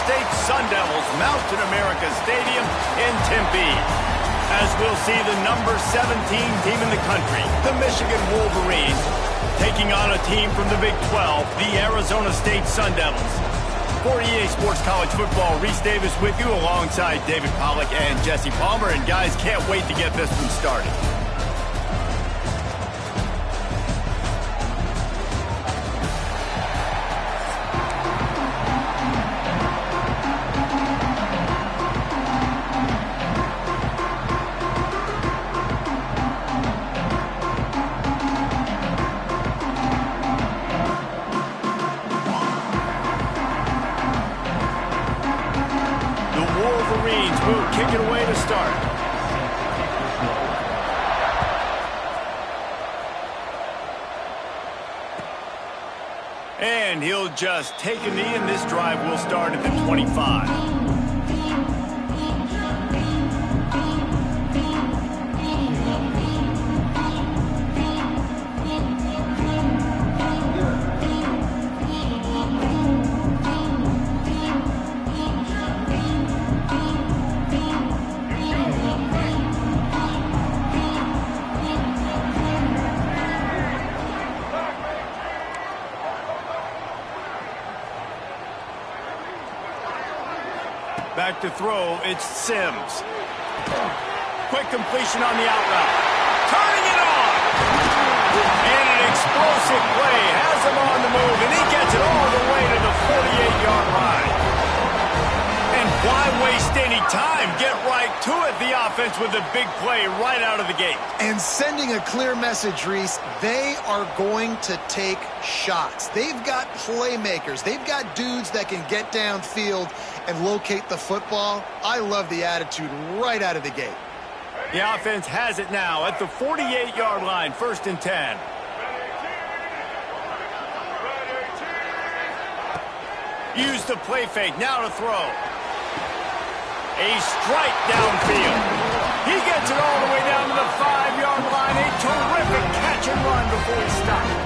State Sun Devils mount to America Stadium in Tempe, as we'll see the number 17 team in the country, the Michigan Wolverines, taking on a team from the Big 12, the Arizona State Sun Devils. For EA Sports College Football, Reese Davis with you alongside David Pollack and Jesse Palmer. And guys, can't wait to get this one started. Wolverines will kick it away to start. And he'll just take a knee, and this drive will start at the 25. Back to throw, it's Sims. Quick completion on the out route. Turning it on! And an explosive play has him on the move, and he gets it all the way to the 48-yard line. And why waste any time? Get right to it, the offense, with a big play right out of the gate. And sending a clear message, Reese, they are going to take shots. They've got playmakers. They've got dudes that can get downfield and locate the football. I love the attitude right out of the gate. The offense has it now at the 48-yard line, 1st and 10. Use the play fake, now to throw. A strike downfield. He gets it all the way down to the 5-yard line. A terrific catch and run before he stopped.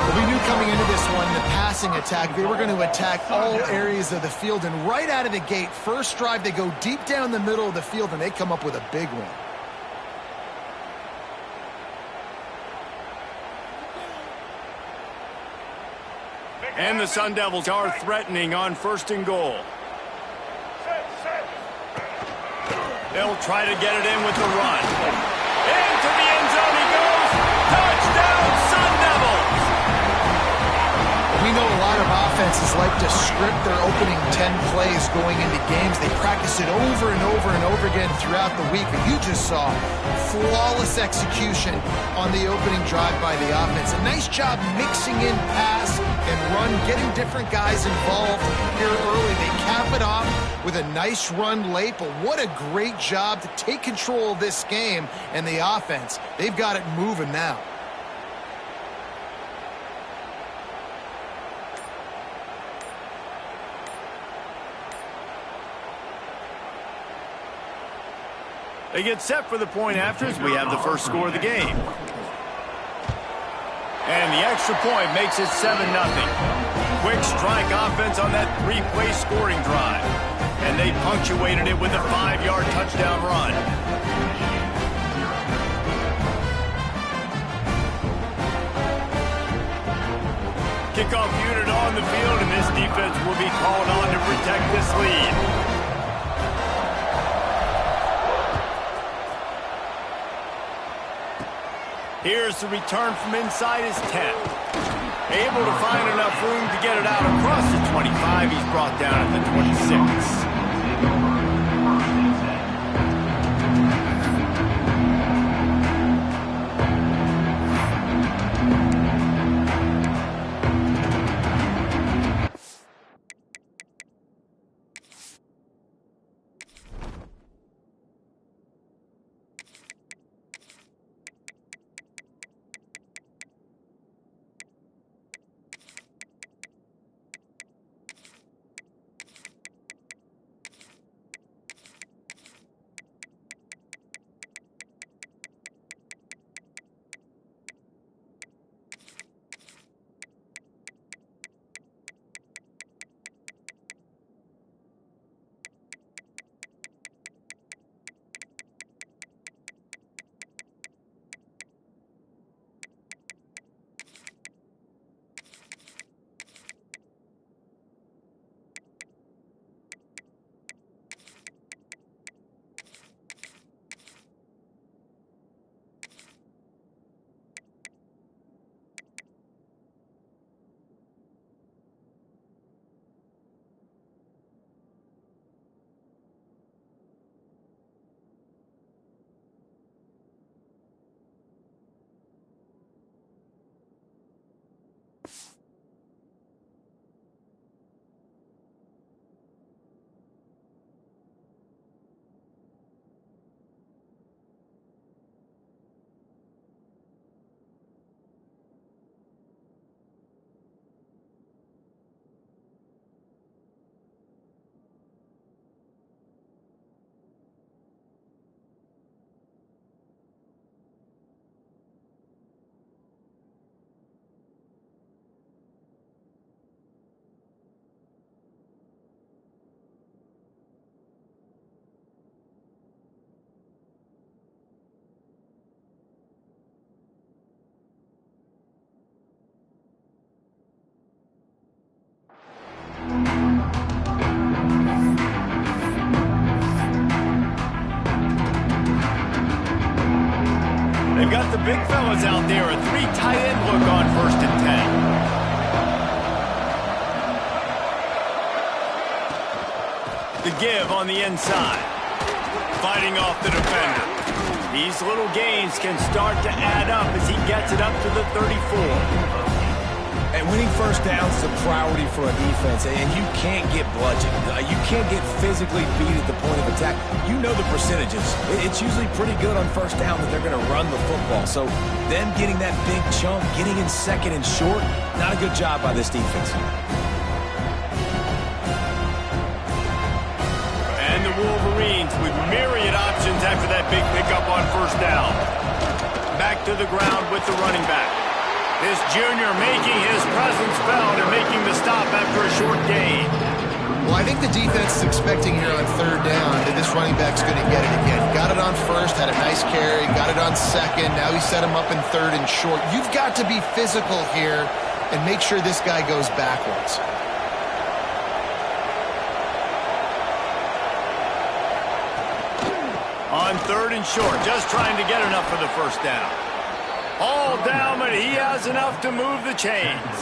Well, we knew coming into this one, the passing attack, they were going to attack all areas of the field. And right out of the gate, first drive, they go deep down the middle of the field, and they come up with a big one. And the Sun Devils are threatening on 1st and goal. They'll try to get it in with the run. Into the end zone he goes. Touchdown, Sun Devils! We know a lot of offenses like to script their opening 10 plays going into games. They practice it over and over and over again throughout the week. But you just saw flawless execution on the opening drive by the offense. A nice job mixing in pass and run, getting different guys involved here early. They cap it off with a nice run late, but what a great job to take control of this game. And the offense, they've got it moving now. They get set for the point after as we have the first score of the game. And the extra point makes it 7-0. Quick strike offense on that 3-play scoring drive. And they punctuated it with a 5-yard touchdown run. Kickoff unit on the field, and this defense will be called on to protect this lead. Here's the return from inside his 10. Able to find enough room to get it out across the 25. He's brought down at the 26. got the big fellas out there, a 3 tight end look on 1st and 10. The give on the inside. Fighting off the defender. These little gains can start to add up as he gets it up to the 34. And winning first downs is a priority for a defense, and you can't get bludgeoned. You can't get physically beat at the point of attack. You know the percentages. It's usually pretty good on first down that they're going to run the football. So them getting that big chunk, getting in 2nd and short, not a good job by this defense. And the Wolverines with myriad options after that big pickup on 1st down. Back to the ground with the running back. This junior making his presence felt and making the stop after a short gain. Well, I think the defense is expecting here on 3rd down that this running back's going to get it again. Got it on 1st, had a nice carry, got it on 2nd. Now he set him up in 3rd and short. You've got to be physical here and make sure this guy goes backwards. On 3rd and short, just trying to get enough for the 1st down. All down, but he has enough to move the chains.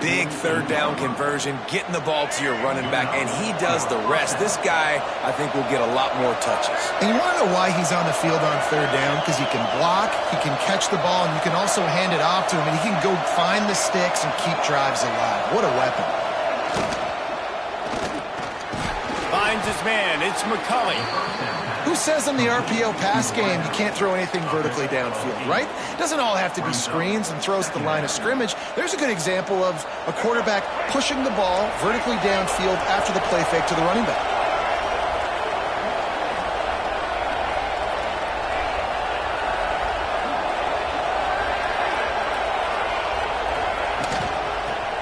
Big 3rd down conversion, getting the ball to your running back, and he does the rest. This guy, I think, will get a lot more touches. And you want to know why he's on the field on 3rd down? Because he can block, he can catch the ball, and you can also hand it off to him, and he can go find the sticks and keep drives alive. What a weapon. Finds his man. It's McCulley. Who says in the RPO pass game you can't throw anything vertically downfield, right? It doesn't all have to be screens and throws at the line of scrimmage. There's a good example of a quarterback pushing the ball vertically downfield after the play fake to the running back.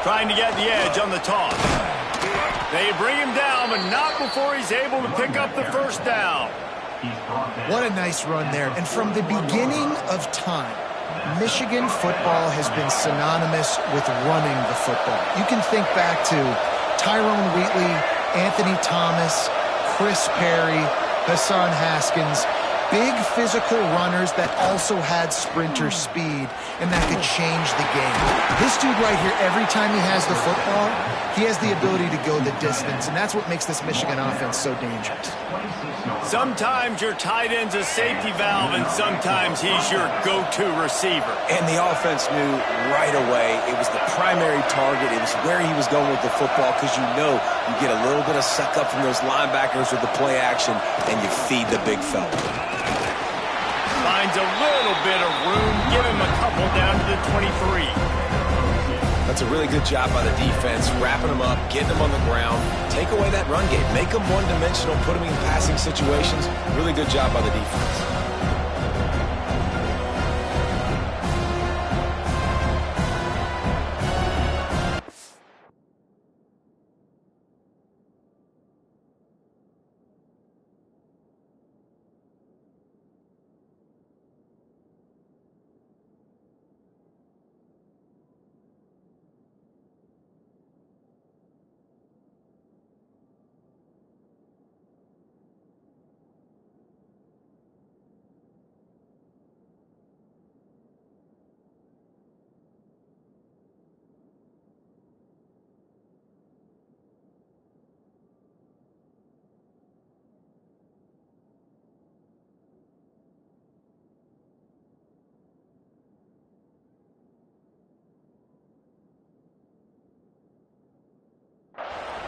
Trying to get the edge on the toss. They bring him down, but not before he's able to pick up the 1st down. What a nice run there. And from the beginning of time, Michigan football has been synonymous with running the football. You can think back to Tyrone Wheatley, Anthony Thomas, Chris Perry, Hassan Haskins. Big physical runners that also had sprinter speed, and that could change the game. This dude right here, every time he has the football, he has the ability to go the distance, and that's what makes this Michigan offense so dangerous. Sometimes your tight end's a safety valve, and sometimes he's your go-to receiver. And the offense knew right away it was the primary target. It was where he was going with the football, because you know you get a little bit of suck up from those linebackers with the play action, and you feed the big fella. Finds a little bit of room. Give him a couple down to the 23. That's a really good job by the defense, wrapping them up, getting them on the ground, take away that run game, make them one-dimensional, put them in passing situations. Really good job by the defense.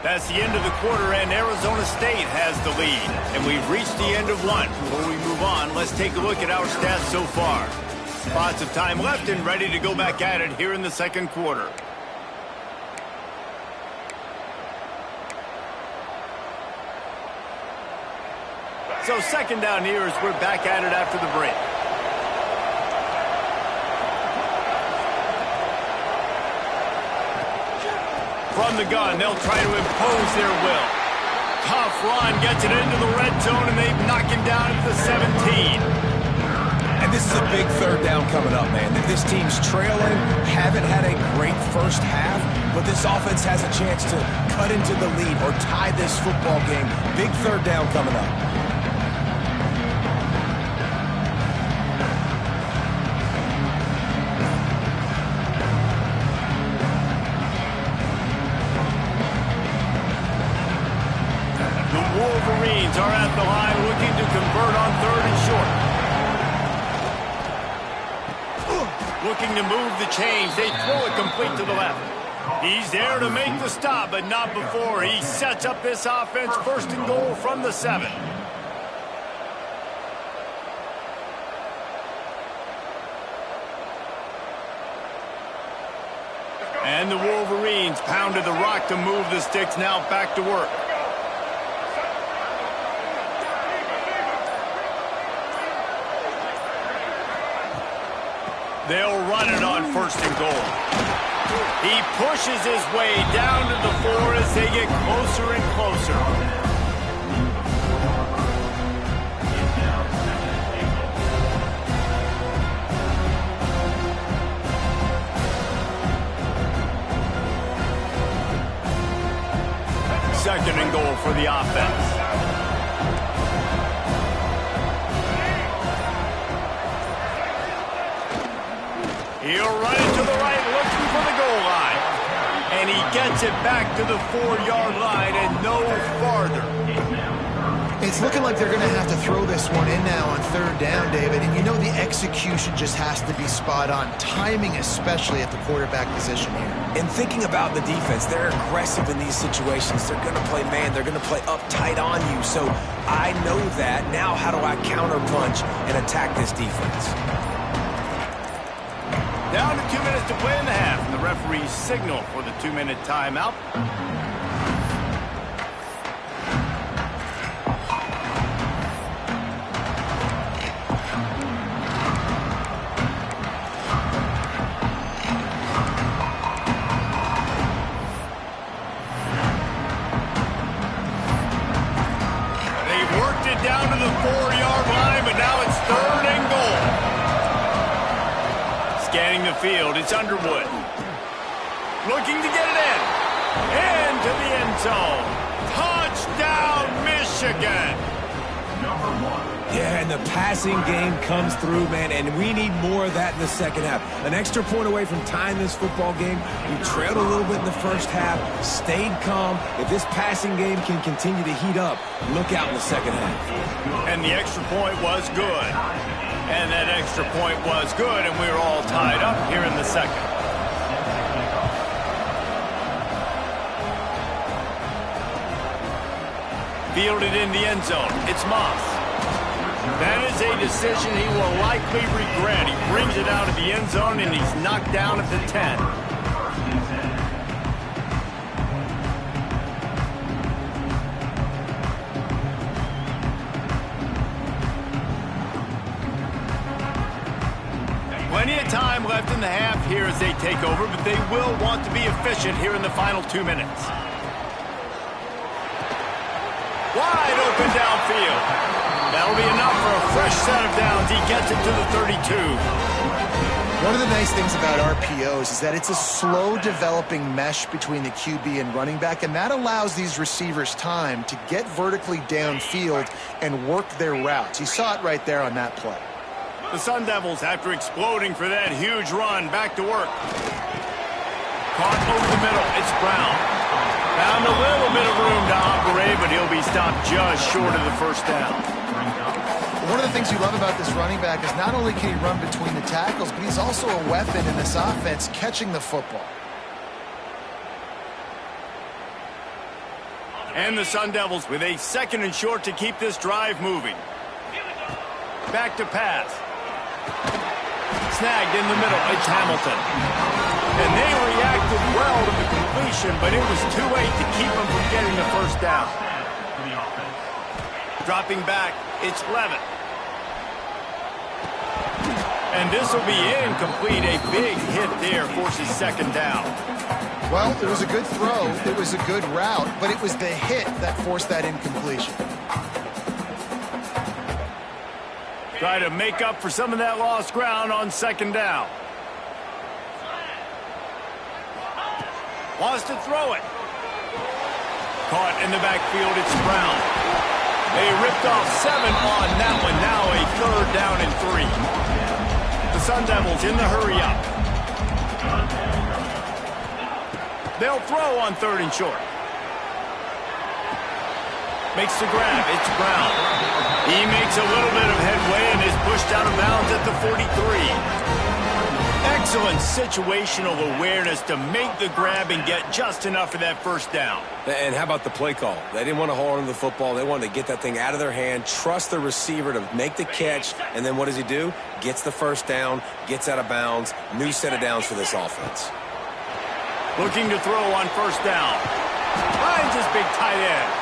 That's the end of the quarter, and Arizona State has the lead. And we've reached the end of one. Before we move on, let's take a look at our stats so far. Lots of time left and ready to go back at it here in the 2nd quarter. So 2nd down here as we're back at it after the break. From the gun, they'll try to impose their will. Tough run, gets it into the red zone, and they knock him down at the 17. And this is a big 3rd down coming up, man. This team's trailing, haven't had a great first half, but this offense has a chance to cut into the lead or tie this football game. Big 3rd down coming up. Wolverines are at the line looking to convert on 3rd and short. Looking to move the chains. They throw it complete to the left. He's there to make the stop, but not before. He sets up this offense 1st and goal from the 7. And the Wolverines pounded the rock to move the sticks, now back to work. They'll run it on 1st and goal. He pushes his way down to the 4 as they get closer and closer. Second and goal for the offense. He'll run it to the right, looking for the goal line. And he gets it back to the 4-yard line and no farther. It's looking like they're going to have to throw this one in now on 3rd down, David. And you know the execution just has to be spot on. Timing especially at the quarterback position here. And thinking about the defense, they're aggressive in these situations. They're going to play man. They're going to play up tight on you. So I know that. Now how do I counterpunch and attack this defense? Down to 2 minutes to play in the half. And the referee's signal for the 2-minute timeout. Down to the 4-yard line, but now it's 3rd and goal. Scanning the field, it's Underwood. Looking to get it in. Into the end zone. Touchdown, Michigan. Yeah, and the passing game comes through, man, and we need more of that in the second half. An extra point away from tying this football game. We trailed a little bit in the first half, stayed calm. If this passing game can continue to heat up, look out in the second half. And the extra point was good. And that extra point was good, and we were all tied up here in the second. Fielded in the end zone. It's Moss. That is a decision he will likely regret. He brings it out of the end zone, and he's knocked down at the 10. Plenty of time left in the half here as they take over, but they will want to be efficient here in the final 2 minutes. Wide open downfield. That'll be enough for a fresh set of downs. He gets it to the 32. One of the nice things about RPOs is that it's a slow developing mesh between the QB and running back, and that allows these receivers time to get vertically downfield and work their routes. You saw it right there on that play. The Sun Devils, after exploding for that huge run, back to work. Caught over the middle. It's Brown. Found a little bit of room to operate, but he'll be stopped just short of the 1st down. One of the things you love about this running back is not only can he run between the tackles, but he's also a weapon in this offense catching the football. And the Sun Devils with a 2nd and short to keep this drive moving. Back to pass. Snagged in the middle. It's Hamilton. And they reacted well to the completion, but it was too late to keep them from getting the 1st down. Dropping back, it's Levitt. And this will be incomplete. A big hit there forces 2nd down. Well, it was a good throw. It was a good route, but it was the hit that forced that incompletion. Try to make up for some of that lost ground on 2nd down. Wants to throw it. Caught in the backfield, it's Brown. They ripped off 7 on that one. Now a 3rd down and 3. The Sun Devils in the hurry up. They'll throw on 3rd and short. Makes the grab. It's Brown. He makes a little bit of headway and is pushed out of bounds at the 43. Excellent situational awareness to make the grab and get just enough for that first down. And how about the play call? They didn't want to hold on to the football. They wanted to get that thing out of their hand, trust the receiver to make the catch, and then what does he do? Gets the first down, gets out of bounds. New set of downs for this offense. Looking to throw on first down. Finds his big tight end.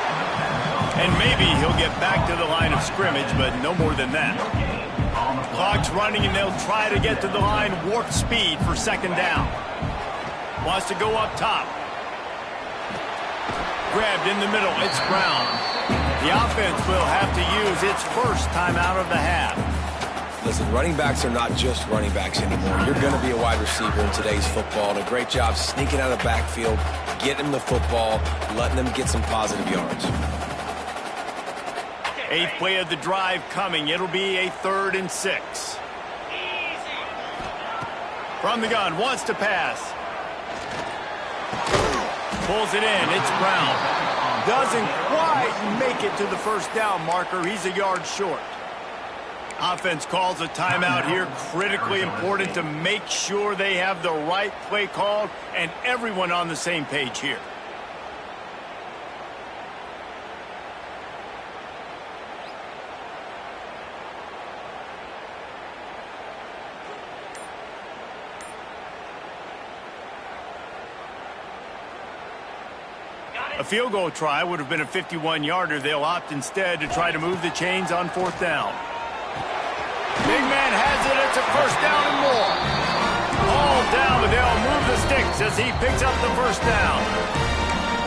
And maybe he'll get back to the line of scrimmage, but no more than that. Clock's running, and they'll try to get to the line warp speed for second down. Wants to go up top. Grabbed in the middle. It's Brown. The offense will have to use its first timeout of the half. Listen, running backs are not just running backs anymore. You're going to be a wide receiver in today's football. And a great job sneaking out of the backfield, getting them the football, letting them get some positive yards. 8th play of the drive coming. It'll be a 3rd and 6. From the gun, wants to pass. Pulls it in. It's Brown. Doesn't quite make it to the first down marker. He's a yard short. Offense calls a timeout here. Critically important to make sure they have the right play called and everyone on the same page here. A field goal try would have been a 51-yarder. They'll opt instead to try to move the chains on 4th down. Big man has it. It's a first down and more. All down, but they'll move the sticks as he picks up the first down.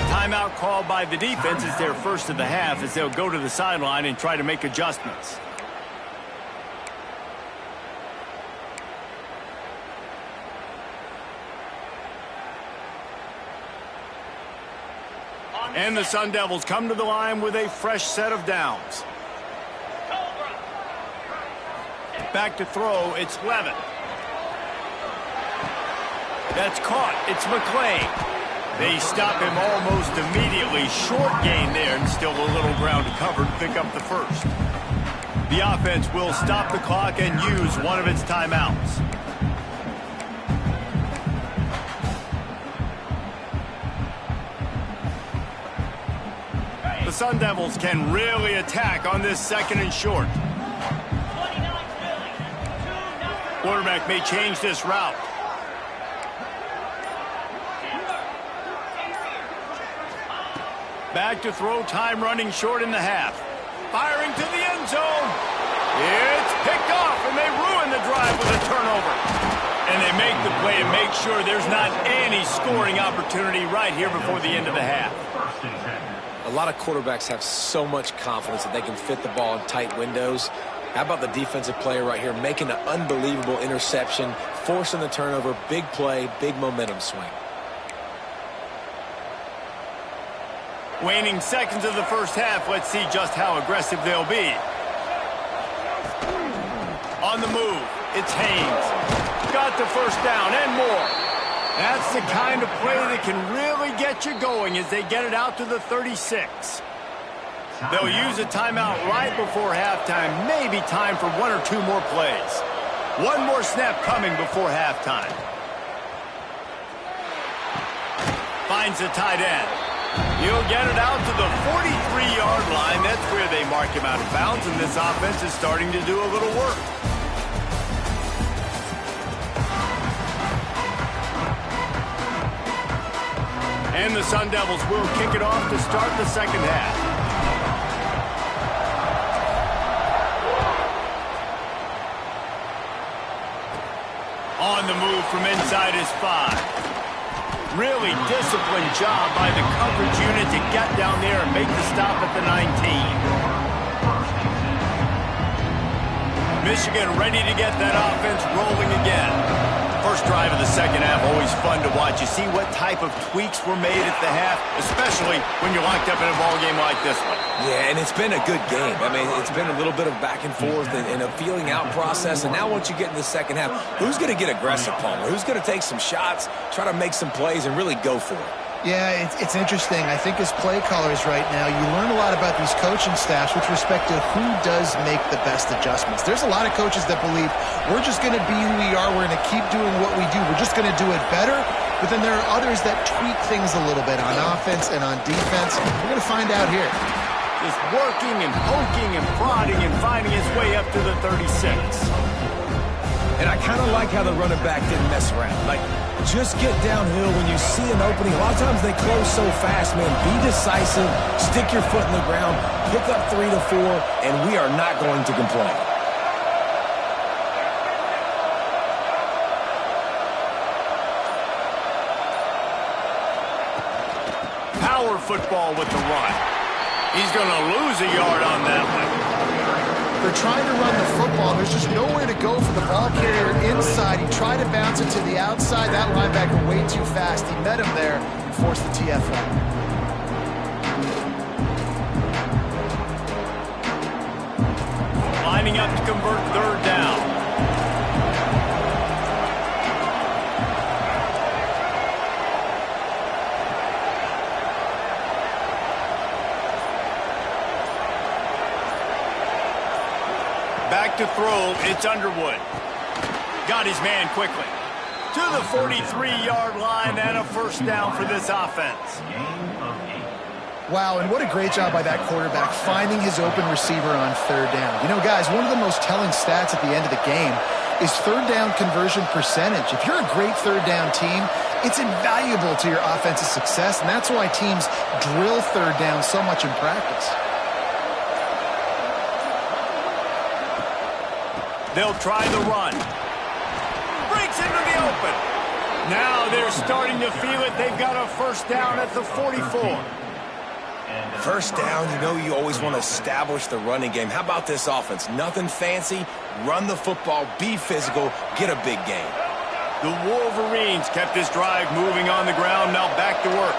Timeout called by the defense is their first of the half as they'll go to the sideline and try to make adjustments. And the Sun Devils come to the line with a fresh set of downs. Back to throw, it's Levitt. That's caught, it's McClain. They stop him almost immediately. Short gain there, and still a little ground to cover to pick up the first. The offense will stop the clock and use one of its timeouts. The Sun Devils can really attack on this 2nd and short. Quarterback may change this route. Back to throw, time running short in the half. Firing to the end zone. It's picked off, and they ruin the drive with a turnover. And they make the play and make sure there's not any scoring opportunity right here before the end of the half. A lot of quarterbacks have so much confidence that they can fit the ball in tight windows. How about the defensive player right here making an unbelievable interception, forcing the turnover, big play, big momentum swing. Waning seconds of the first half. Let's see just how aggressive they'll be. On the move, it's Haynes. Got the first down and more. That's the kind of play that can really get you going as they get it out to the 36. They'll use a timeout right before halftime. Maybe time for 1 or 2 more plays. One more snap coming before halftime. Finds the tight end. He'll get it out to the 43-yard line. That's where they mark him out of bounds, and this offense is starting to do a little work. And the Sun Devils will kick it off to start the second half. On the move from inside his 5. Really disciplined job by the coverage unit to get down there and make the stop at the 19. Michigan ready to get that offense rolling again. First drive of the second half, always fun to watch. You see what type of tweaks were made at the half, especially when you're locked up in a ball game like this one. Yeah, and it's been a good game. I mean, it's been a little bit of back and forth and a feeling out process. And now once you get in the second half, who's going to get aggressive, Palmer? Who's going to take some shots, try to make some plays, and really go for it? Yeah, it's interesting. I think as play callers right now, you learn a lot about these coaching staffs with respect to who does make the best adjustments. There's a lot of coaches that believe we're just going to be who we are. We're going to keep doing what we do. We're just going to do it better. But then there are others that tweak things a little bit on offense and on defense. We're going to find out here. Just working and poking and prodding and finding his way up to the 36. And I kind of like how the running back didn't mess around. Like, just get downhill when you see an opening. A lot of times they close so fast, man. Be decisive, stick your foot in the ground, pick up 3 to 4, and we are not going to complain. Power football with the run. He's going to lose a yard on that one. They're trying to run the football. There's just nowhere to go for the ball carrier inside. He tried to bounce it to the outside. That linebacker way too fast. He met him there and forced the TFL. Lining up to convert third down. Back to throw, it's Underwood. Got his man quickly. To the 43-yard line and a first down for this offense. Wow, and what a great job by that quarterback finding his open receiver on third down. You know, guys, one of the most telling stats at the end of the game is third down conversion percentage. If you're a great third down team, it's invaluable to your offensive success, and that's why teams drill third down so much in practice. They'll try the run. Breaks into the open. Now they're starting to feel it. They've got a first down at the 44. First down, you know you always want to establish the running game. How about this offense? Nothing fancy. Run the football, be physical, get a big gain. The Wolverines kept this drive moving on the ground. Now back to work.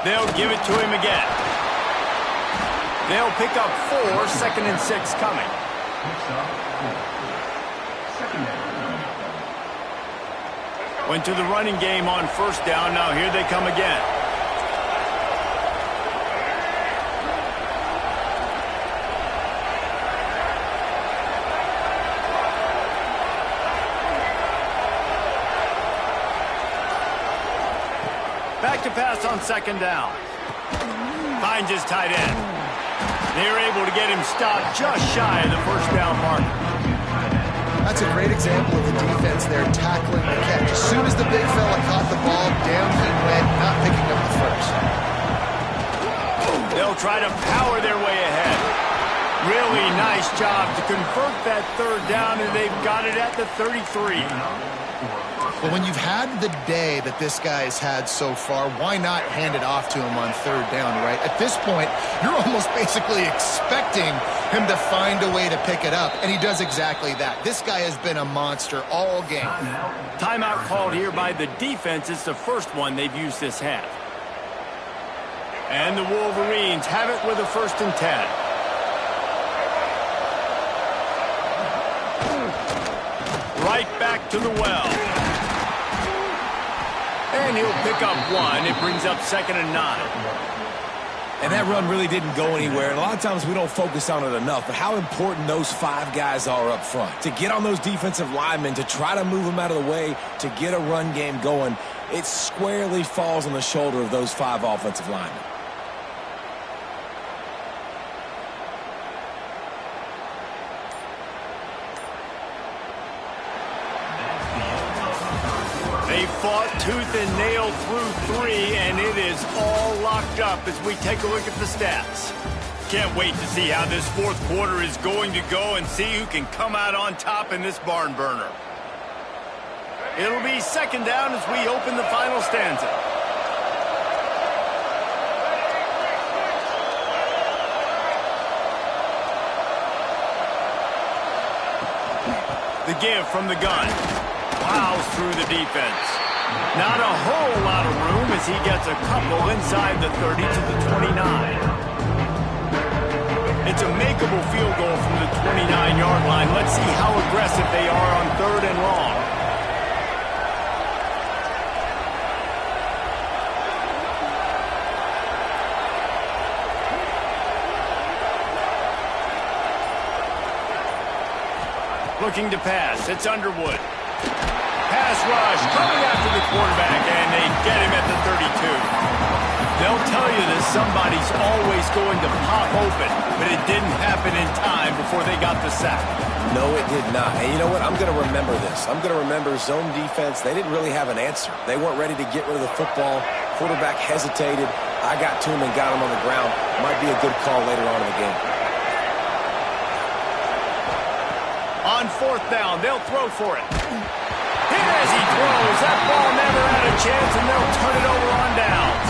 They'll give it to him again. They'll pick up 4, 2nd and 6 coming. Went to the running game on first down. Now here they come again. Back to pass on second down. Finds his tight end. They're able to get him stopped just shy of the first down mark. That's a great example of the defense there tackling the catch. As soon as the big fella caught the ball, down he went, not picking up the first. They'll try to power their way ahead. Really nice job to convert that third down, and they've got it at the 33. Well, when you've had the day that this guy has had so far, why not hand it off to him on third down, right? At this point, you're almost basically expecting him to find a way to pick it up, and he does exactly that. This guy has been a monster all game. Timeout called here by the defense. It's the first one they've used this half. And the Wolverines have it with a 1st and 10. Right back to the well. And he'll pick up 1. It brings up 2nd and 9. And that run really didn't go anywhere. And a lot of times we don't focus on it enough. But how important those 5 guys are up front. To get on those defensive linemen, to try to move them out of the way, to get a run game going, it squarely falls on the shoulder of those 5 offensive linemen. They fought tooth and nail through 3, and it is all locked up as we take a look at the stats. Can't wait to see how this 4th quarter is going to go and see who can come out on top in this barn burner. It'll be 2nd down as we open the final stanza. The give from the gun. Plows through the defense. Not a whole lot of room as he gets a couple inside the 30 to the 29. It's a makeable field goal from the 29-yard line. Let's see how aggressive they are on 3rd and long. Looking to pass. It's Underwood. Pass rush coming after the quarterback, and they get him at the 32. They'll tell you that somebody's always going to pop open, but it didn't happen in time before they got the sack. No, it did not. And you know what? I'm going to remember this. I'm going to remember zone defense. They didn't really have an answer. They weren't ready to get rid of the football. Quarterback hesitated. I got to him and got him on the ground. Might be a good call later on in the game. On 4th down, they'll throw for it. Here as he throws, that ball never had a chance, and they'll turn it over on downs.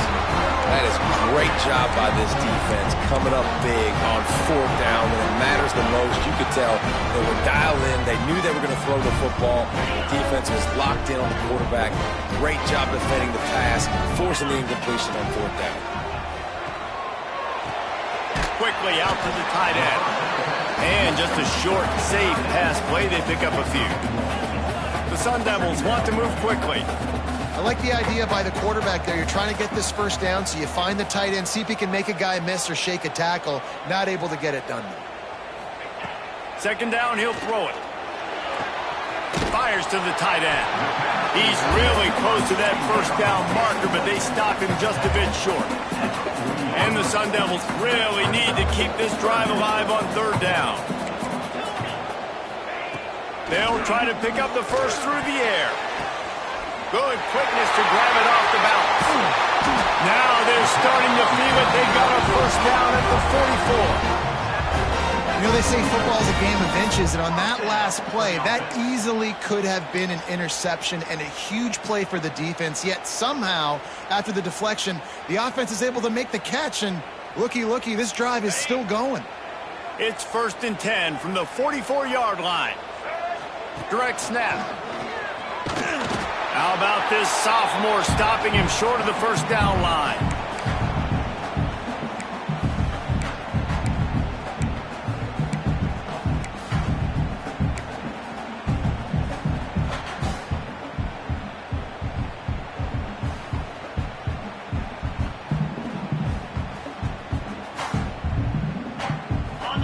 That is a great job by this defense, coming up big on 4th down when it matters the most. You could tell they were dialed in. They knew they were going to throw the football. The defense was locked in on the quarterback. Great job defending the pass, forcing the incompletion on 4th down. Quickly out to the tight end. And just a short, safe pass play. They pick up a few. The Sun Devils want to move quickly. I like the idea by the quarterback there. You're trying to get this 1st down, so you find the tight end, see if he can make a guy miss or shake a tackle. Not able to get it done, though. 2nd down, he'll throw it. Fires to the tight end. He's really close to that 1st down marker, but they stop him just a bit short. And the Sun Devils really need to keep this drive alive on 3rd down. They'll try to pick up the first through the air. Good quickness to grab it off the balance. Now they're starting to feel it. They got a 1st down at the 44. You know, they say football is a game of inches, and on that last play, that easily could have been an interception and a huge play for the defense, yet somehow, after the deflection, the offense is able to make the catch, and looky, this drive is still going. It's 1st and 10 from the 44-yard line. Direct snap. How about this sophomore stopping him short of the 1st down line?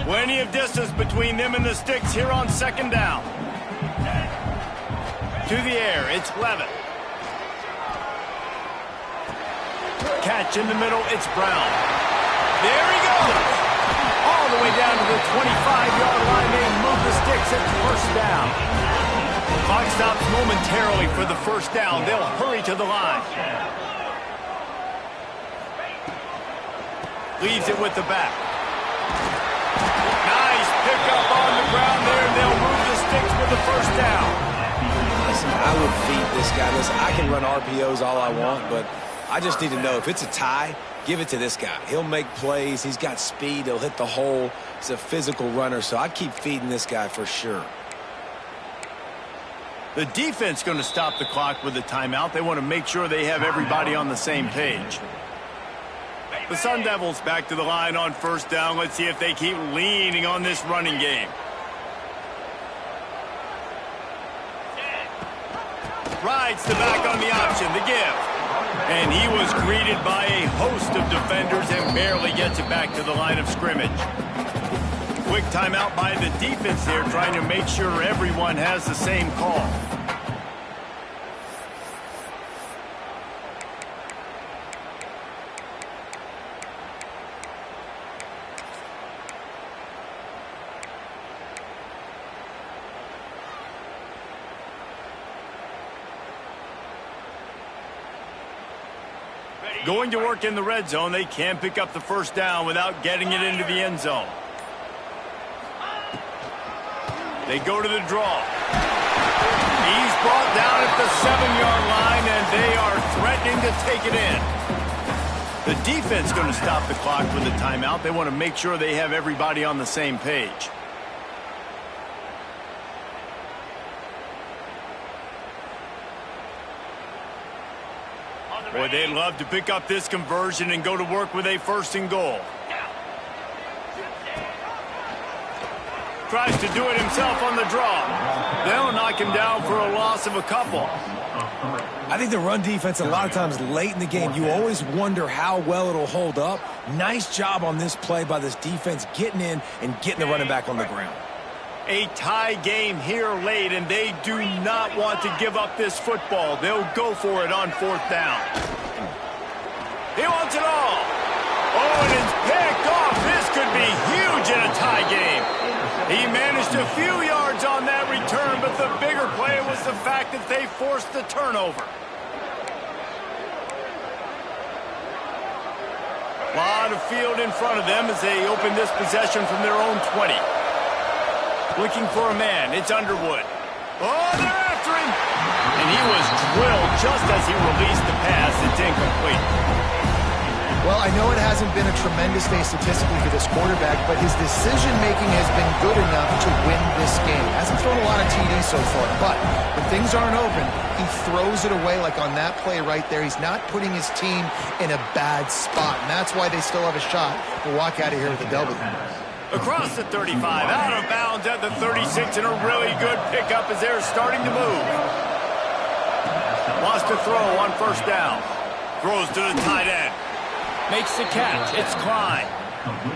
Plenty of distance between them and the sticks here on 2nd down. To the air, it's Levitt. Catch in the middle, it's Brown. There he goes! All the way down to the 25-yard line. They move the sticks at 1st down. Clock stops momentarily for the 1st down. They'll hurry to the line. Leaves it with the back. Nice pickup on the ground there. They'll move the sticks with the 1st down. Listen, I would feed this guy. Listen, I can run RPOs all I want, but I just need to know if it's a tie, give it to this guy. He'll make plays. He's got speed. He'll hit the hole. He's a physical runner, so I'd keep feeding this guy for sure. The defense going to stop the clock with a timeout. They want to make sure they have everybody on the same page. The Sun Devils back to the line on 1st down. Let's see if they keep leaning on this running game. Rides the back on the option, the give. And he was greeted by a host of defenders and barely gets it back to the line of scrimmage. Quick timeout by the defense there, trying to make sure everyone has the same call. Going to work in the red zone. They can't pick up the 1st down without getting it into the end zone. They go to the draw. He's brought down at the 7-yard line, and they are threatening to take it in. The defense going to stop the clock with a timeout. They want to make sure they have everybody on the same page. Boy, they'd love to pick up this conversion and go to work with a 1st and goal. tries to do it himself on the draw. They'll knock him down for a loss of a couple. I think the run defense, a lot of times late in the game, you always wonder how well it'll hold up. Nice job on this play by this defense, getting in and getting the running back on the ground. A tie game here late, and they do not want to give up this football. They'll go for it on 4th down. He wants it all. Oh, and it's picked off. This could be huge in a tie game. He managed a few yards on that return, but the bigger play was the fact that they forced the turnover. A lot of field in front of them as they open this possession from their own 20. Looking for a man. It's Underwood. Oh, they're after him. And he was drilled just as he released the pass. It's incomplete. Well, I know it hasn't been a tremendous day statistically for this quarterback, but his decision-making has been good enough to win this game. Hasn't thrown a lot of TDs so far, but when things aren't open, he throws it away like on that play right there. He's not putting his team in a bad spot, and that's why they still have a shot to walk out of here with a W. Across the 35, out of bounds at the 36, and a really good pickup as they're starting to move. Wants to throw on 1st down. Throws to the tight end. Makes the catch. It's Klein.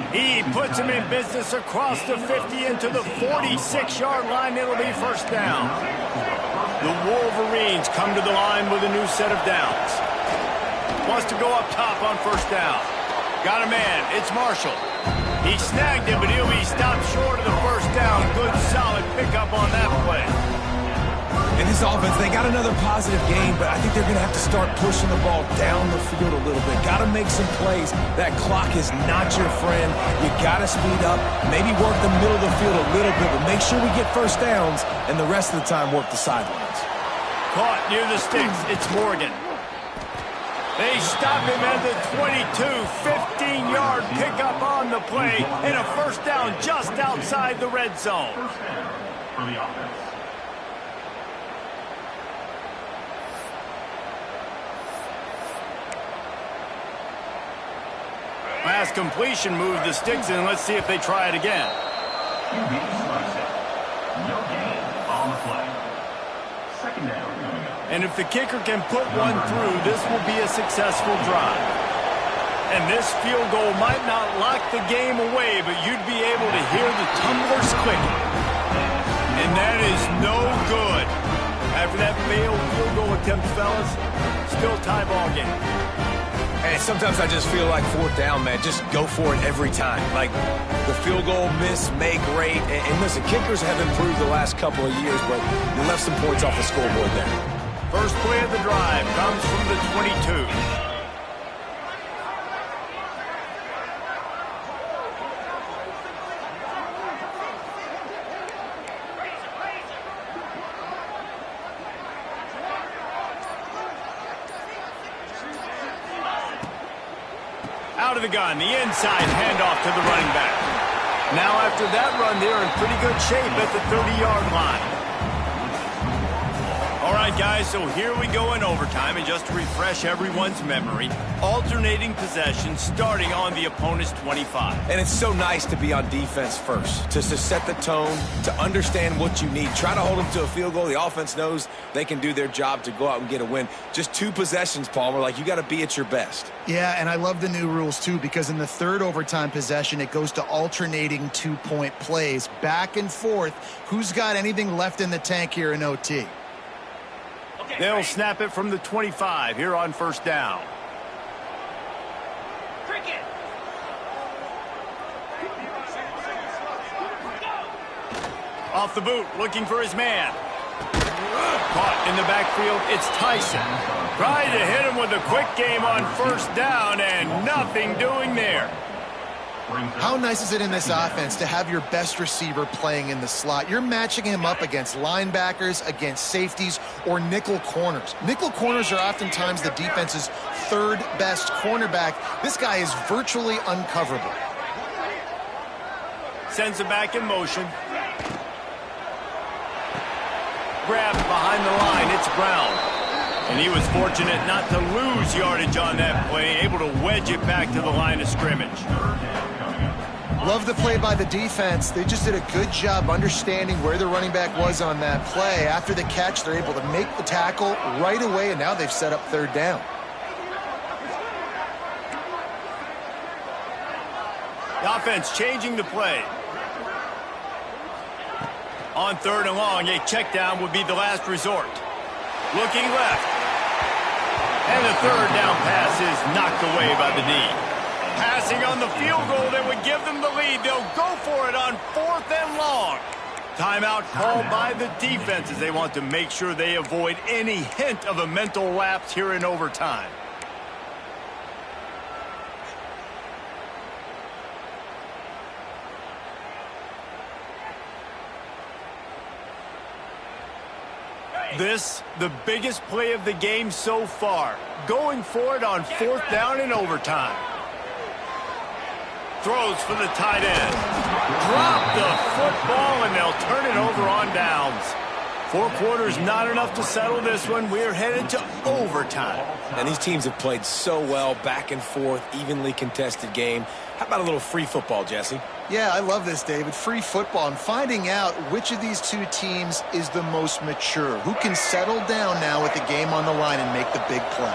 He puts him in business across the 50 into the 46-yard line. It'll be 1st down. The Wolverines come to the line with a new set of downs. Wants to go up top on 1st down. Got a man. It's Marshall. He snagged him, but he'll be stopped short of the 1st down. Good, solid pickup on that play. In this offense, they got another positive game, but I think they're going to have to start pushing the ball down the field a little bit. Got to make some plays. That clock is not your friend. You got to speed up, maybe work the middle of the field a little bit, but make sure we get 1st downs, and the rest of the time work the sidelines. Caught near the sticks. It's Morgan. They stop him at the 22, 15-yard pickup on the play, and a 1st down just outside the red zone. For the offense. Pass completion moved the sticks in. Let's see if they try it again. QB selected. No gain on the play. 2nd down. And if the kicker can put one through, this will be a successful drive. And this field goal might not lock the game away, but you'd be able to hear the tumblers clicking. And that is no good. After that failed field goal attempt, fellas, still tie ball game. Hey, sometimes I just feel like 4th down, man. Just go for it every time. Like the field goal miss, make great. And listen, kickers have improved the last couple of years, but you left some points off the scoreboard there. First play of the drive comes from the 22. Out of the gun, the inside handoff to the running back. Now after that run, they're in pretty good shape at the 30-yard line. All right, guys, so here we go in overtime, and just to refresh everyone's memory, alternating possession starting on the opponent's 25. And it's so nice to be on defense first, to set the tone, to understand what you need. Try to hold them to a field goal. The offense knows they can do their job to go out and get a win. Just 2 possessions, Palmer. Like, you got to be at your best. Yeah, and I love the new rules, too, because in the 3rd overtime possession, it goes to alternating 2-point plays. Back and forth. Who's got anything left in the tank here in OT? They'll snap it from the 25 here on 1st down. Off the boot, looking for his man. Caught in the backfield, it's Tyson. Tried to hit him with a quick game on 1st down, and nothing doing there. How nice is it in this offense to have your best receiver playing in the slot? You're matching him up against linebackers, against safeties, or nickel corners. Nickel corners are oftentimes the defense's 3rd best cornerback. This guy is virtually uncoverable. Sends it back in motion. Grabbed behind the line, it's Brown. And he was fortunate not to lose yardage on that play, able to wedge it back to the line of scrimmage. Love the play by the defense. They just did a good job understanding where the running back was on that play. After the catch, they're able to make the tackle right away, and now they've set up third down. The offense changing the play. On third and long, a check down would be the last resort. Looking left. And the third down pass is knocked away by the knee. Passing on the field goal that would give them the lead. They'll go for it on 4th and long. Timeout called by the defense as they want to make sure they avoid any hint of a mental lapse here in overtime. This, the biggest play of the game so far. Going for it on 4th down in overtime. Throws for the tight end. Drop the football, and they'll turn it over on downs. 4 quarters, not enough to settle this one. We're headed to overtime. And these teams have played so well, back and forth, evenly contested game. How about a little free football, Jesse? Yeah, I love this, David. Free football and finding out which of these two teams is the most mature. Who can settle down now with the game on the line and make the big play.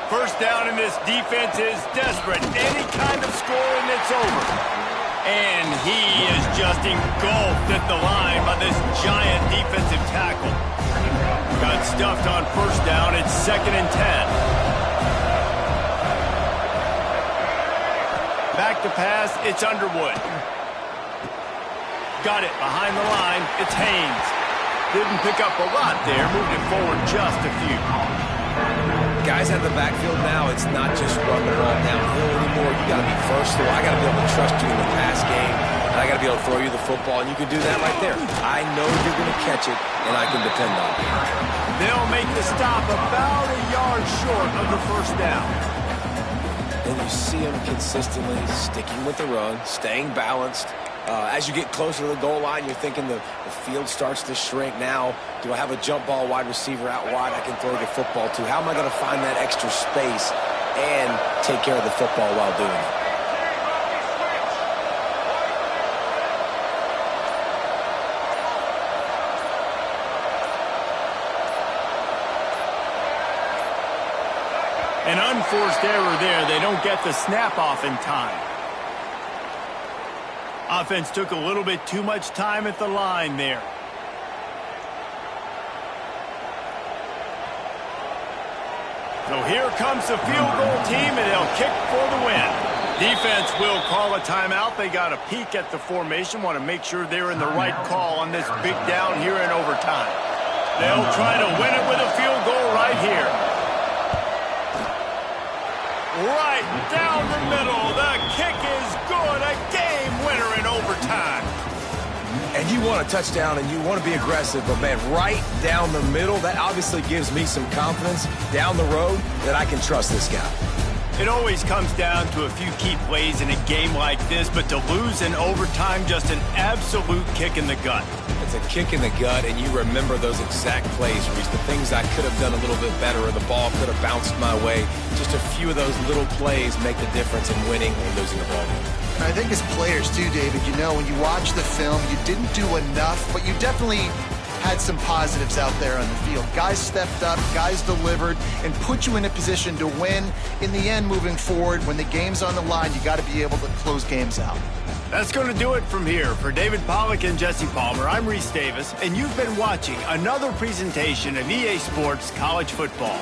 First down, and this defense is desperate. Any kind of score, and it's over. And he is just engulfed at the line by this giant defensive tackle. Got stuffed on first down. It's 2nd and 10. Back to pass. It's Underwood. Got it behind the line. It's Haynes. Didn't pick up a lot there. Moved it forward just a few. Guys out of the backfield now, it's not just run the ball downhill anymore. You got to be versatile. I got to be able to trust you in the pass game, and I got to be able to throw you the football, and you can do that right there. I know you're going to catch it, and I can depend on it. They'll make the stop about a yard short of the first down. And you see them consistently sticking with the run, staying balanced. As you get closer to the goal line, you're thinking the field starts to shrink. Now, do I have a jump ball wide receiver out wide I can throw the football to? How am I going to find that extra space and take care of the football while doing it? An unforced error there. They don't get the snap off in time. Offense took a little bit too much time at the line there. So here comes the field goal team, and they'll kick for the win. Defense will call a timeout. They got a peek at the formation, want to make sure they're in the right call on this big down here in overtime. They'll try to win it with a field goal right here. Right down the middle. The kick is good. A game winner in overtime. And you want a touchdown and you want to be aggressive, but man, right down the middle, that obviously gives me some confidence down the road that I can trust this guy. It always comes down to a few key plays in a game like this, but to lose in overtime, just an absolute kick in the gut. It's a kick in the gut, and you remember those exact plays, Reese. The things I could have done a little bit better, or the ball could have bounced my way. Just a few of those little plays make the difference in winning or losing a ball game. I think as players too, David, you know, when you watch the film, you didn't do enough, but you definitely had some positives out there on the field. Guys stepped up, guys delivered, and put you in a position to win. In the end, moving forward, when the game's on the line, you got to be able to close games out. That's going to do it from here. For David Pollack and Jesse Palmer, I'm Reese Davis, and you've been watching another presentation of EA Sports College Football.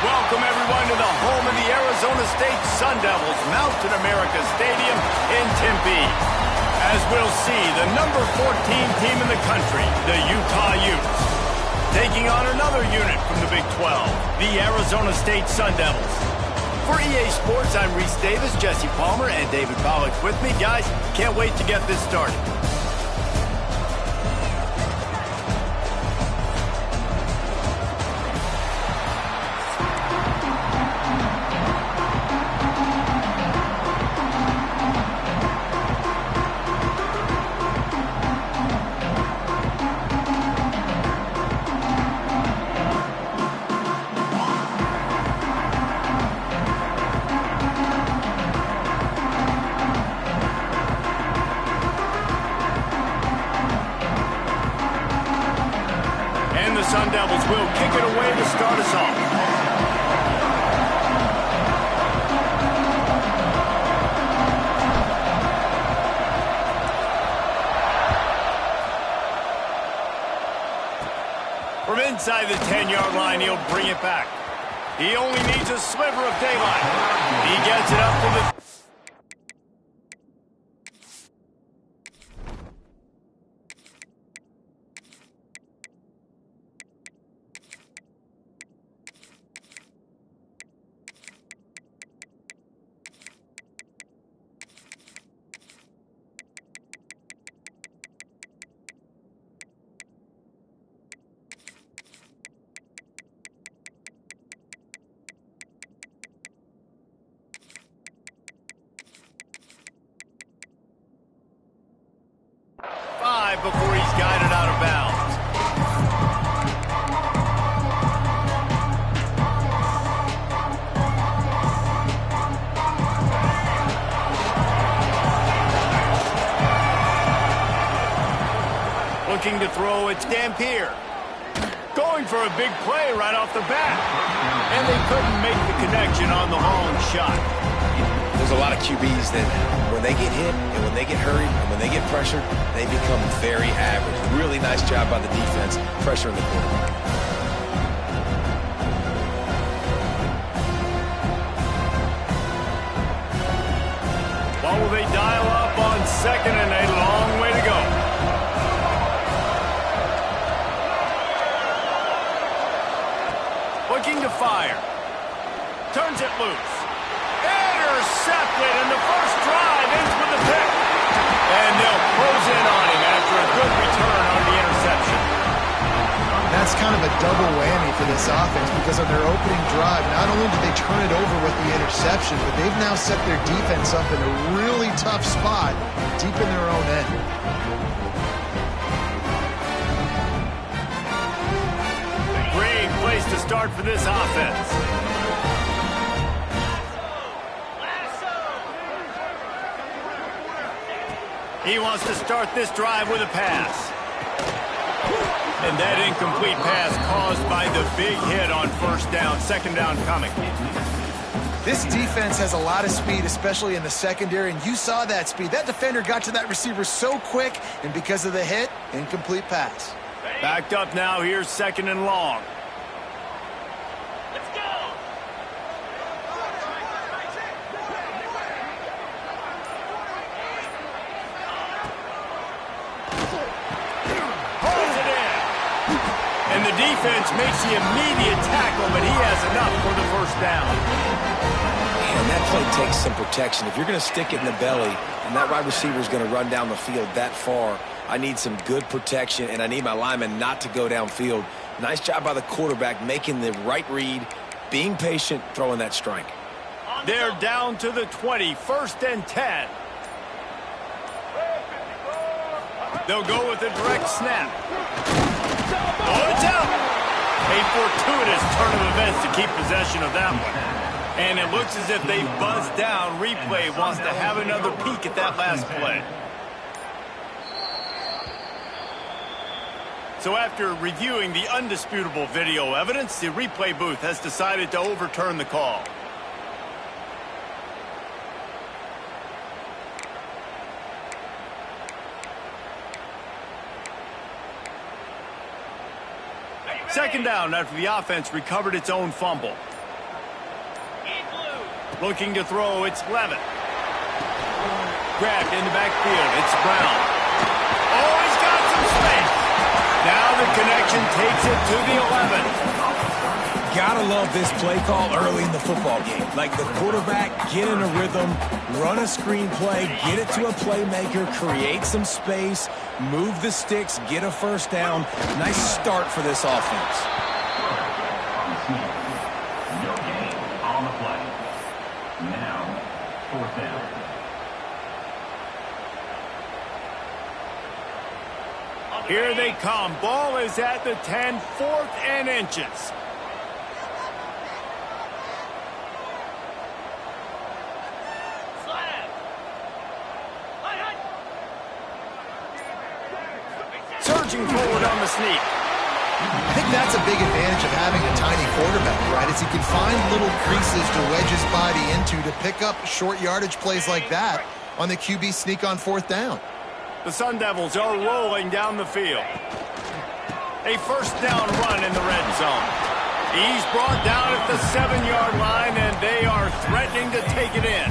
Welcome, everyone, to the home of the Arizona State Sun Devils, Mountain America Stadium in Tempe. As we'll see, the number 14 team in the country, the Utah Utes, taking on another unit from the Big 12, the Arizona State Sun Devils. For EA Sports, I'm Reese Davis, Jesse Palmer, and David Pollock with me. Guys, can't wait to get this started. Sun Devils will kick it away to start us off. From inside the 10-yard line, he'll bring it back. He only needs a sliver of daylight. He gets it up to the... before he's guided out of bounds. Looking to throw, it's Dampier. Going for a big play right off the bat. And they couldn't make the connection on the long shot. There's a lot of QBs that when they get hit and when they get hurried and when they get pressured, they become very average. Really nice job by the defense, pressuring the quarterback. What will they dial up on second and a long way to go? Looking to fire. Turns it loose. Intercepted, and the first drive ends with a pick. And they'll close in on him after a good return on the interception. That's kind of a double whammy for this offense because on their opening drive, not only did they turn it over with the interception, but they've now set their defense up in a really tough spot deep in their own end. Great place to start for this offense. He wants to start this drive with a pass. And that incomplete pass caused by the big hit on first down, second down coming. This defense has a lot of speed, especially in the secondary, and you saw that speed. That defender got to that receiver so quick, and because of the hit, incomplete pass. Backed up now, here's second and long. And the defense makes the immediate tackle, but he has enough for the first down. And that play takes some protection. If you're going to stick it in the belly and that wide receiver is going to run down the field that far, I need some good protection, and I need my lineman not to go downfield. Nice job by the quarterback making the right read, being patient, throwing that strike. They're down to the 20, first and 10. They'll go with a direct snap. Oh, it's out! A fortuitous turn of events to keep possession of that one. And it looks as if they buzzed down. Replay wants to have another peek at that last play. So after reviewing the undisputable video evidence, the replay booth has decided to overturn the call. Second down after the offense recovered its own fumble. Looking to throw, it's Levitt. Grabbed in the backfield, it's Brown. Oh, he's got some space. Now the connection takes it to the 11. Gotta love this play call early in the football game. Like the quarterback, get in a rhythm, run a screen play, get it to a playmaker, create some space, move the sticks, get a first down. Nice start for this offense. No gain on the play. Now, 4th down. Here they come. Ball is at the 10, 4th and inches. Surging forward on the sneak. I think that's a big advantage of having a tiny quarterback, right? Is he can find little creases to wedge his body into to pick up short yardage plays like that on the QB sneak on 4th down. The Sun Devils are rolling down the field. A first down run in the red zone. He's brought down at the 7-yard line, and they are threatening to take it in.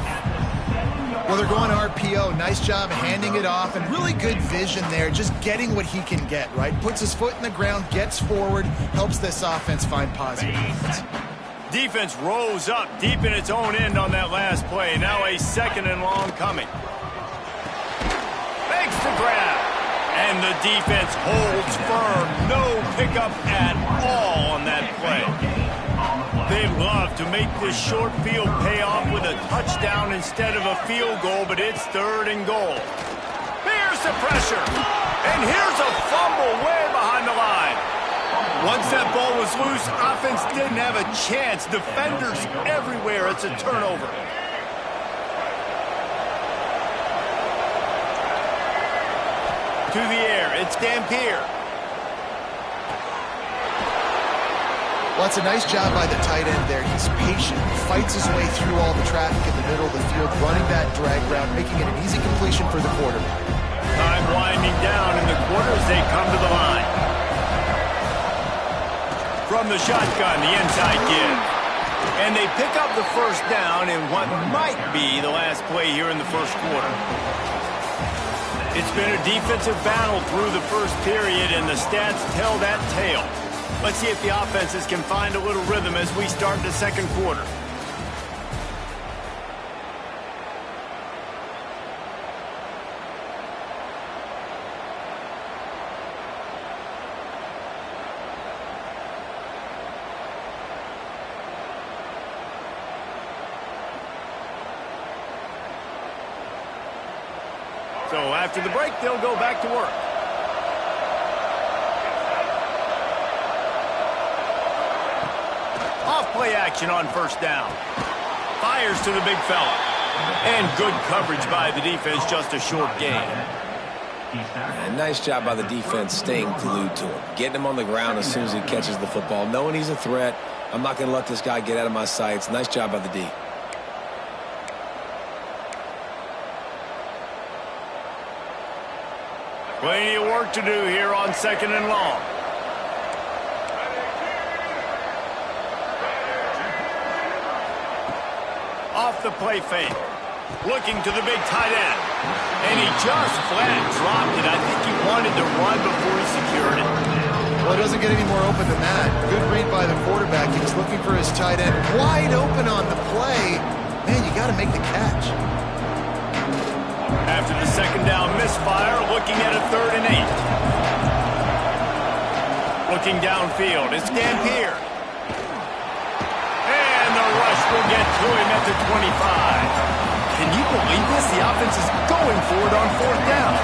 Well, they're going RPO. Nice job handing it off, and really good vision there, just getting what he can get, right? Puts his foot in the ground, gets forward, helps this offense find positive points. Defense rose up deep in its own end on that last play. Now a 2nd and long coming. Makes the grab. And the defense holds firm. No pickup at all on that play. They love to make this short field pay off with a touchdown instead of a field goal, but it's 3rd and goal. Here's the pressure. And here's a fumble way behind the line. Once that ball was loose, offense didn't have a chance. Defenders everywhere. It's a turnover. To the air, it's Dampier. Well, it's a nice job by the tight end there. He's patient, fights his way through all the traffic in the middle of the field, running that drag route, making it an easy completion for the quarterback. Time winding down in the quarter as they come to the line. From the shotgun, the inside give. And they pick up the first down in what might be the last play here in the first quarter. It's been a defensive battle through the first period, and the stats tell that tale. Let's see if the offenses can find a little rhythm as we start the second quarter. So after the break, they'll go back to work. Off-play action on first down. Fires to the big fella. And good coverage by the defense, just a short gain. And nice job by the defense staying glued to him. Getting him on the ground as soon as he catches the football. Knowing he's a threat. I'm not going to let this guy get out of my sights. Nice job by the D. Plenty of work to do here on 2nd and long. Off the play fake. Looking to the big tight end. And he just flat dropped it. I think he wanted to run before he secured it. Well, it doesn't get any more open than that. Good read by the quarterback. He was looking for his tight end. Wide open on the play. Man, you got to make the catch. After the second down misfire, looking at a 3rd and 8. Looking downfield, it's Dampier. And the rush will get to him at the 25. Can you believe this? The offense is going for it on 4th down.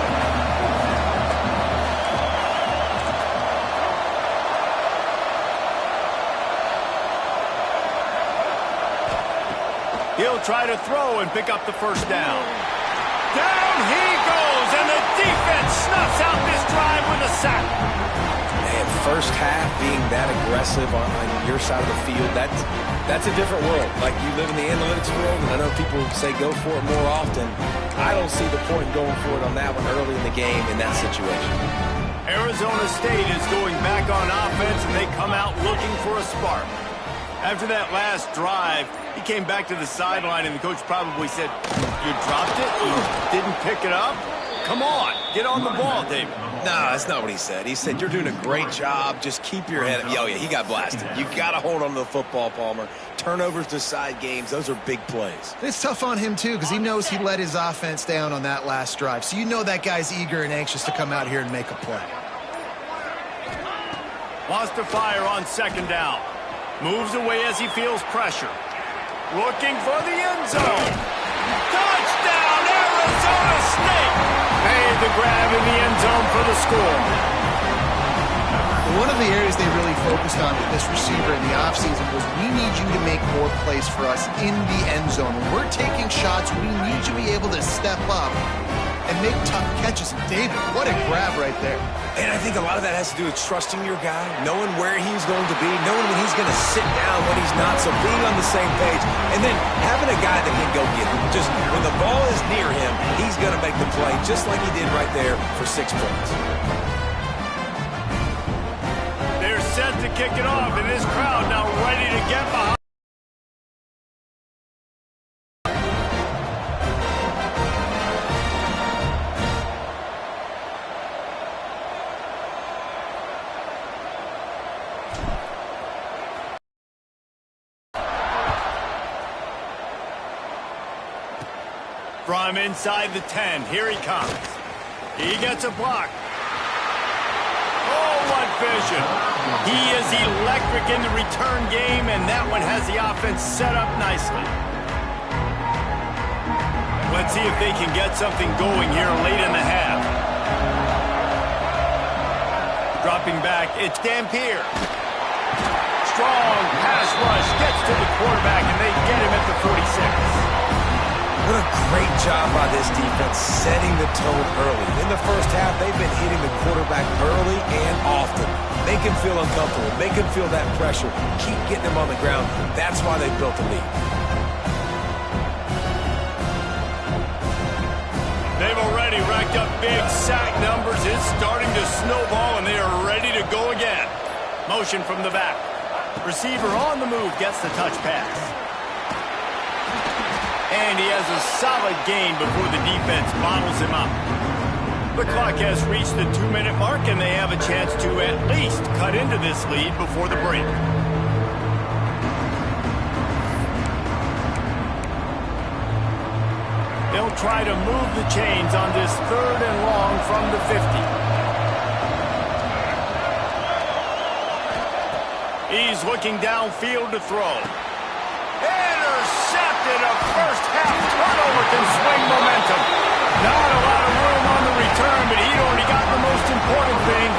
He'll try to throw and pick up the first down. Down he goes, and the defense snuffs out this drive with a sack. Man, first half being that aggressive on your side of the field, that's a different world. Like, you live in the analytics world, and I know people say go for it more often. I don't see the point in going for it on that one early in the game in that situation. Arizona State is going back on offense, and they come out looking for a spark. After that last drive, he came back to the sideline, and the coach probably said, "You dropped it? You didn't pick it up? Come on, get on the ball, David." No, that's not what he said. He said, "You're doing a great job. Just keep your head up." Oh, yeah, he got blasted. You got to hold on to the football, Palmer. Turnovers decide games. Those are big plays. It's tough on him, too, because he knows he let his offense down on that last drive. So you know that guy's eager and anxious to come out here and make a play. Wants to fire on second down. Moves away as he feels pressure. Looking for the end zone. Touchdown, Arizona State! Made the grab in the end zone for the score. One of the areas they really focused on with this receiver in the offseason was, we need you to make more plays for us in the end zone. When we're taking shots, we need you to be able to step up and make tough catches. And David, what a grab right there. And I think a lot of that has to do with trusting your guy, knowing where he's going to be, knowing when he's going to sit down, when he's not, so being on the same page, and then having a guy that can go get him. Just when the ball is near him, he's going to make the play, just like he did right there for 6 points. They're set to kick it off, and this crowd now ready to get behind. From inside the 10, here he comes. He gets a block. Oh, what vision. He is electric in the return game, and that one has the offense set up nicely. Let's see if they can get something going here late in the half. Dropping back, it's Dampier. Strong pass rush, gets to the quarterback, and they get him at the 46. What a great job by this defense setting the tone early. In the first half, they've been hitting the quarterback early and often. Make him feel uncomfortable. Make him feel that pressure. Keep getting him on the ground. That's why they built the lead. They've already racked up big sack numbers. It's starting to snowball, and they are ready to go again. Motion from the back. Receiver on the move gets the touch pass. And he has a solid gain before the defense bottles him up. The clock has reached the 2-minute mark, and they have a chance to at least cut into this lead before the break. They'll try to move the chains on this 3rd and long from the 50. He's looking downfield to throw. Intercepted. A first-half turnover can swing momentum. Not a lot of room on the return, but he'd already got the most important thing.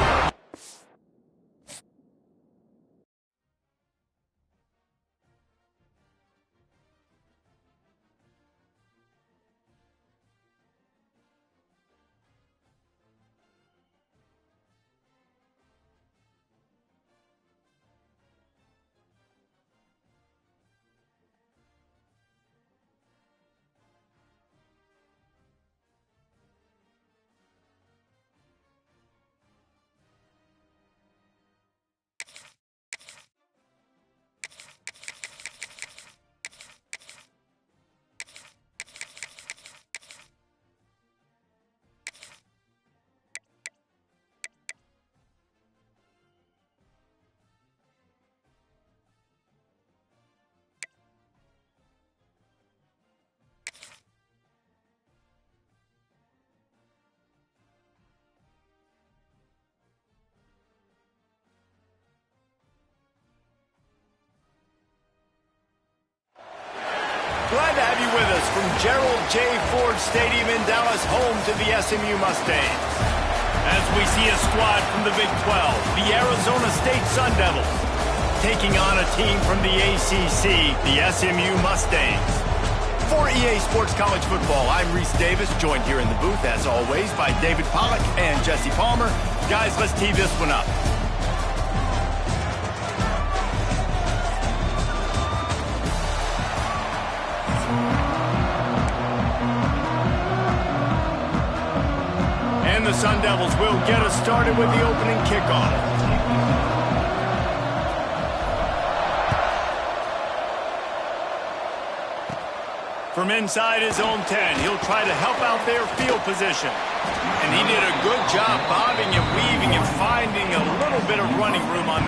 Glad to have you with us from Gerald J. Ford Stadium in Dallas, home to the SMU Mustangs. As we see a squad from the Big 12, the Arizona State Sun Devils, taking on a team from the ACC, the SMU Mustangs. For EA Sports College Football, I'm Reese Davis, joined here in the booth, as always, by David Pollack and Jesse Palmer. Guys, let's tee this one up. And the Sun Devils will get us started with the opening kickoff. From inside his own 10, he'll try to help out their field position. And he did a good job bobbing and weaving and finding a little bit of running room on.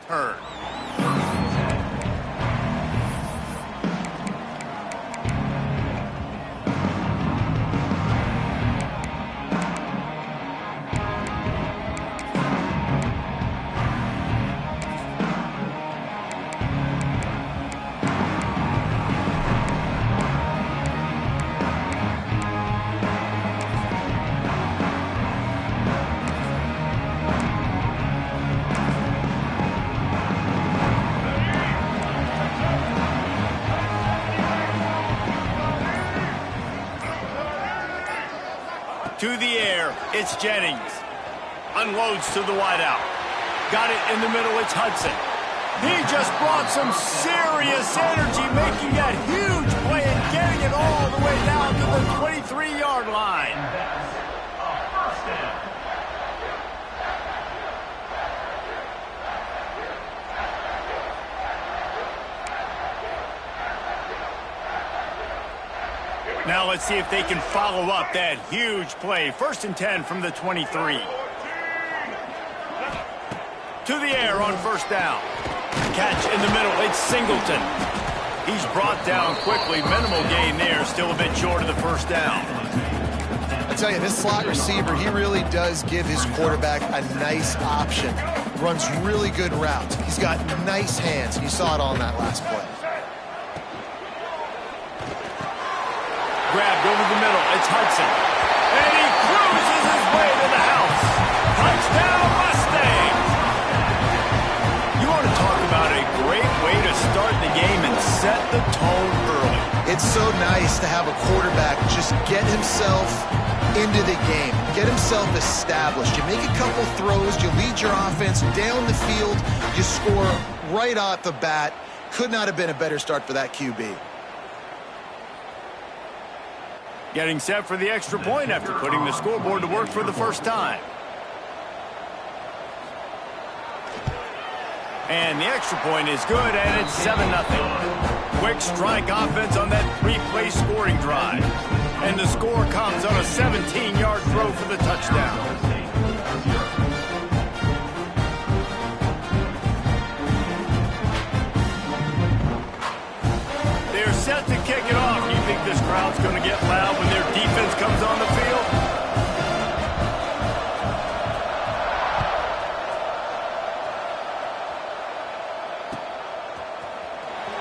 Turn. To the air, it's Jennings. Unloads to the wideout. Got it in the middle, it's Hudson. He just brought some serious energy, making that huge play and getting it all the way down to the 23-yard line. Now let's see if they can follow up that huge play. 1st and 10 from the 23. To the air on 1st down. Catch in the middle, it's Singleton. He's brought down quickly. Minimal gain there, still a bit short of the 1st down. I tell you, this slot receiver, he really does give his quarterback a nice option. Runs really good routes. He's got nice hands. You saw it all in that last play. Grabbed over the middle, it's Hudson. And he cruises his way to the house. Touchdown, Mustangs! You want to talk about a great way to start the game and set the tone early. It's so nice to have a quarterback just get himself into the game, get himself established. You make a couple throws, you lead your offense down the field, you score right off the bat. Could not have been a better start for that QB. Getting set for the extra point after putting the scoreboard to work for the first time. And the extra point is good, and it's 7-0. Quick strike offense on that 3-play scoring drive. And the score comes on a 17-yard throw for the touchdown. They're set to kick it off. You think this crowd's going to get loud when their defense comes on the field?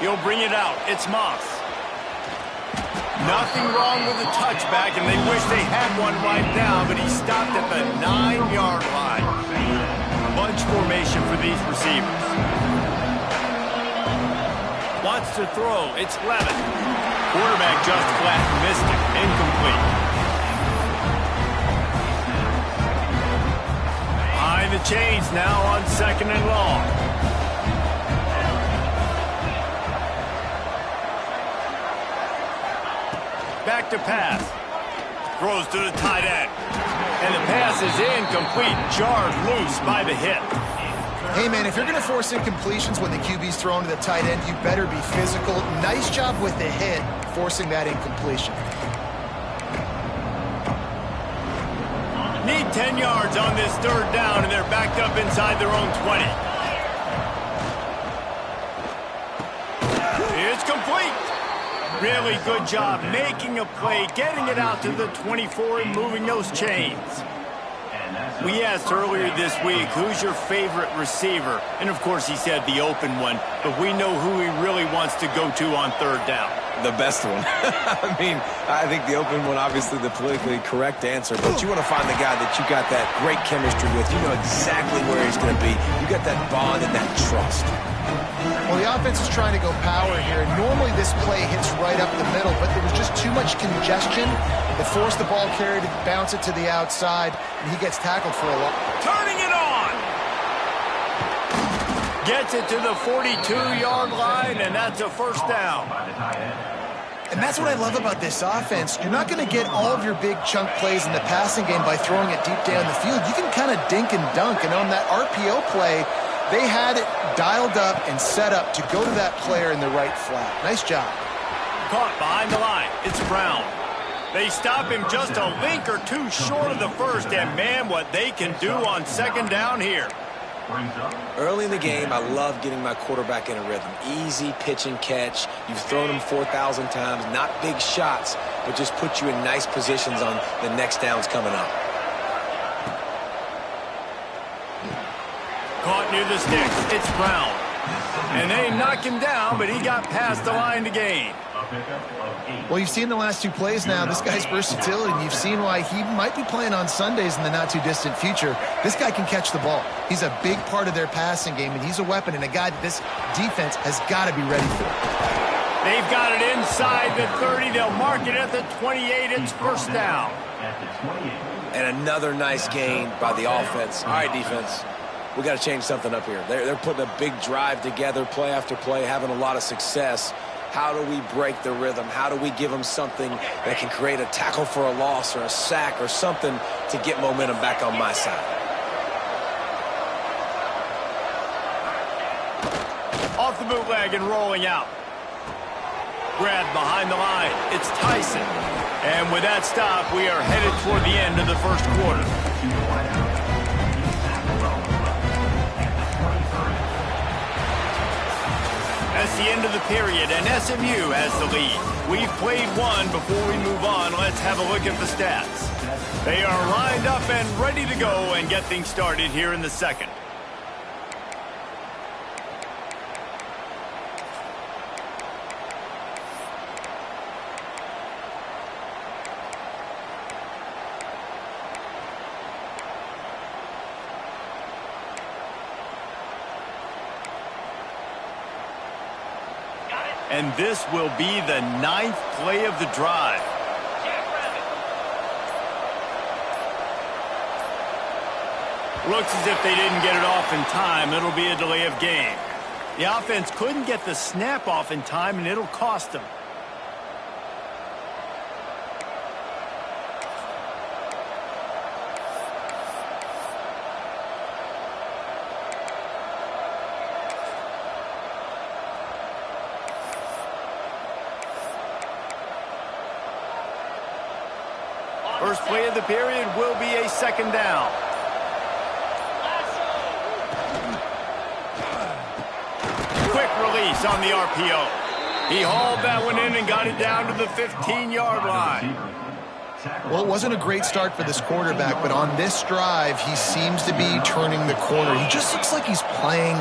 He'll bring it out. It's Moss. Nothing wrong with the touchback, and they wish they had one right now, but he stopped at the 9-yard line. Bunch formation for these receivers. Wants to throw. It's Levin. Quarterback just flat missed it. Incomplete. Behind the chains now on 2nd and long. Back to pass. Throws to the tight end. And the pass is incomplete. Jarred loose by the hit. Hey, man, if you're going to force incompletions when the QB's thrown to the tight end, you better be physical. Nice job with the hit, forcing that incompletion. Need 10 yards on this 3rd down, and they're backed up inside their own 20. It's complete. Really good job making a play, getting it out to the 24 and moving those chains. We asked earlier this week, who's your favorite receiver? And, of course, he said the open one, but we know who he really wants to go to on 3rd down. The best one. I mean, I think the open one, obviously the politically correct answer, but you want to find the guy that you got that great chemistry with. You know exactly where he's going to be. You got that bond and that trust. Well, the offense is trying to go power here, and normally this play hits right up the middle, but there was just too much congestion. It forced the ball carrier to bounce it to the outside, and he gets tackled for a loss. Turning it on! Gets it to the 42-yard line, and that's a first down. And that's what I love about this offense. You're not going to get all of your big chunk plays in the passing game by throwing it deep down the field. You can kind of dink and dunk, and on that RPO play, they had it dialed up and set up to go to that player in the right flat. Nice job. Caught behind the line. It's Brown. They stop him just a link or two short of the first, and man, what they can do on second down here. Early in the game, I love getting my quarterback in a rhythm. Easy pitch and catch. You've thrown him 4,000 times. Not big shots, but just put you in nice positions on the next downs coming up. Caught near the sticks. It's Brown. And they knock him down, but he got past the line to gain. Well, you've seen the last two plays now. This guy's versatility, and you've seen why he might be playing on Sundays in the not-too-distant future. This guy can catch the ball. He's a big part of their passing game, and he's a weapon and a guy that this defense has got to be ready for. They've got it inside the 30. They'll mark it at the 28. It's first down. And another nice gain by the offense. All right, defense. We got to change something up here. They're putting a big drive together, play after play, having a lot of success. How do we break the rhythm? How do we give them something that can create a tackle for a loss or a sack or something to get momentum back on my side? Off the bootleg and rolling out. Grabbed behind the line. It's Tyson. And with that stop, we are headed toward the end of the first quarter. That's the end of the period, and SMU has the lead. We've played one. Before we move on, let's have a look at the stats. They are lined up and ready to go and get things started here in the second. And this will be the 9th play of the drive. Looks as if they didn't get it off in time. It'll be a delay of game. The offense couldn't get the snap off in time, and it'll cost them. First play of the period will be a second down. Quick release on the RPO. He hauled that one in and got it down to the 15-yard line. Well, it wasn't a great start for this quarterback, but on this drive, he seems to be turning the corner. He just looks like he's playing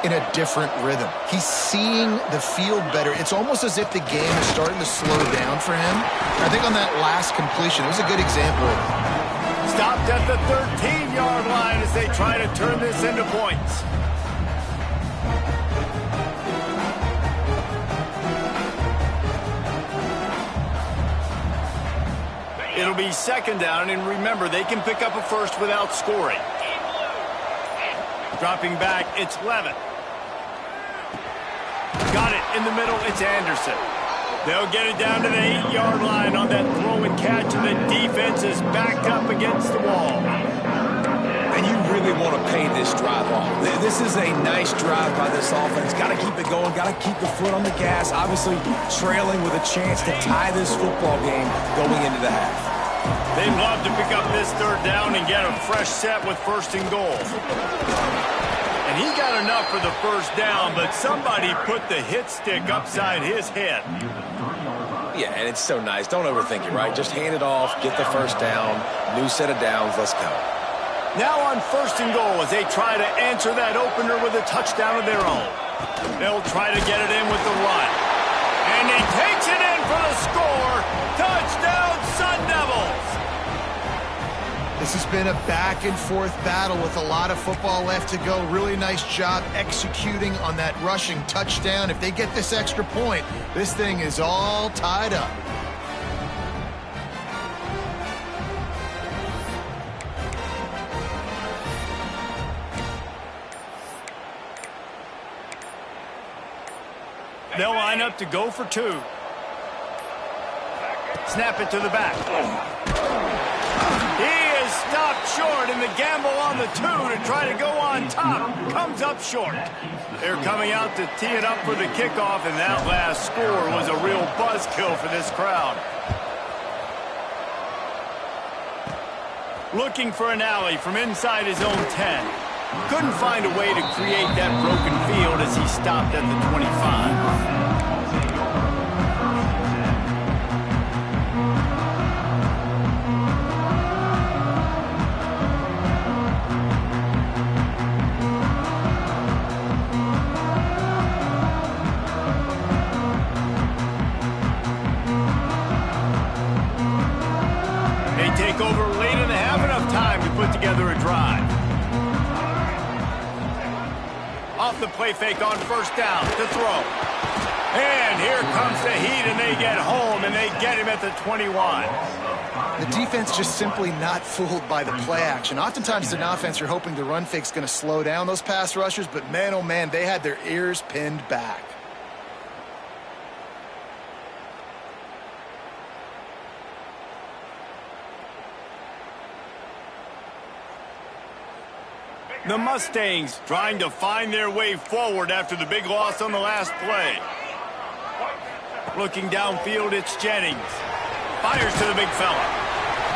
in a different rhythm. He's seeing the field better. It's almost as if the game is starting to slow down for him. I think on that last completion, it was a good example of it. Stopped at the 13-yard line as they try to turn this into points. It'll be second down, and remember, they can pick up a first without scoring. Dropping back, it's Levitt. Got it in the middle, it's Anderson. They'll get it down to the 8-yard line on that throw and catch, and the defense is backed up against the wall. And you really want to pay this drive off. This is a nice drive by this offense. Got to keep it going, got to keep the foot on the gas. Obviously trailing with a chance to tie this football game going into the half. They'd love to pick up this third down and get a fresh set with first and goal. And he got enough for the first down, but somebody put the hit stick upside his head. Yeah, and it's so nice. Don't overthink it, right? Just hand it off, get the first down, new set of downs, let's go. Now on first and goal as they try to answer that opener with a touchdown of their own. They'll try to get it in with the run. And he takes it in for the score. Touchdown, Sun Devils. This has been a back-and-forth battle with a lot of football left to go. Really nice job executing on that rushing touchdown. If they get this extra point, this thing is all tied up. They'll line up to go for two. Snap it to the back. He is stopped short, and the gamble on the two to try to go on top comes up short. They're coming out to tee it up for the kickoff, and that last score was a real buzzkill for this crowd. Looking for an alley from inside his own 10. Couldn't find a way to create that broken field as he stopped at the 25. They take over late and they have enough time to put together a drive. Off the play fake on first down to throw. And here comes the heat, and they get home, and they get him at the 21. The defense just simply not fooled by the play action. Oftentimes, in offense, you're hoping the run fake's going to slow down those pass rushers, but man, oh man, they had their ears pinned back. The Mustangs trying to find their way forward after the big loss on the last play. Looking downfield, it's Jennings. Fires to the big fella.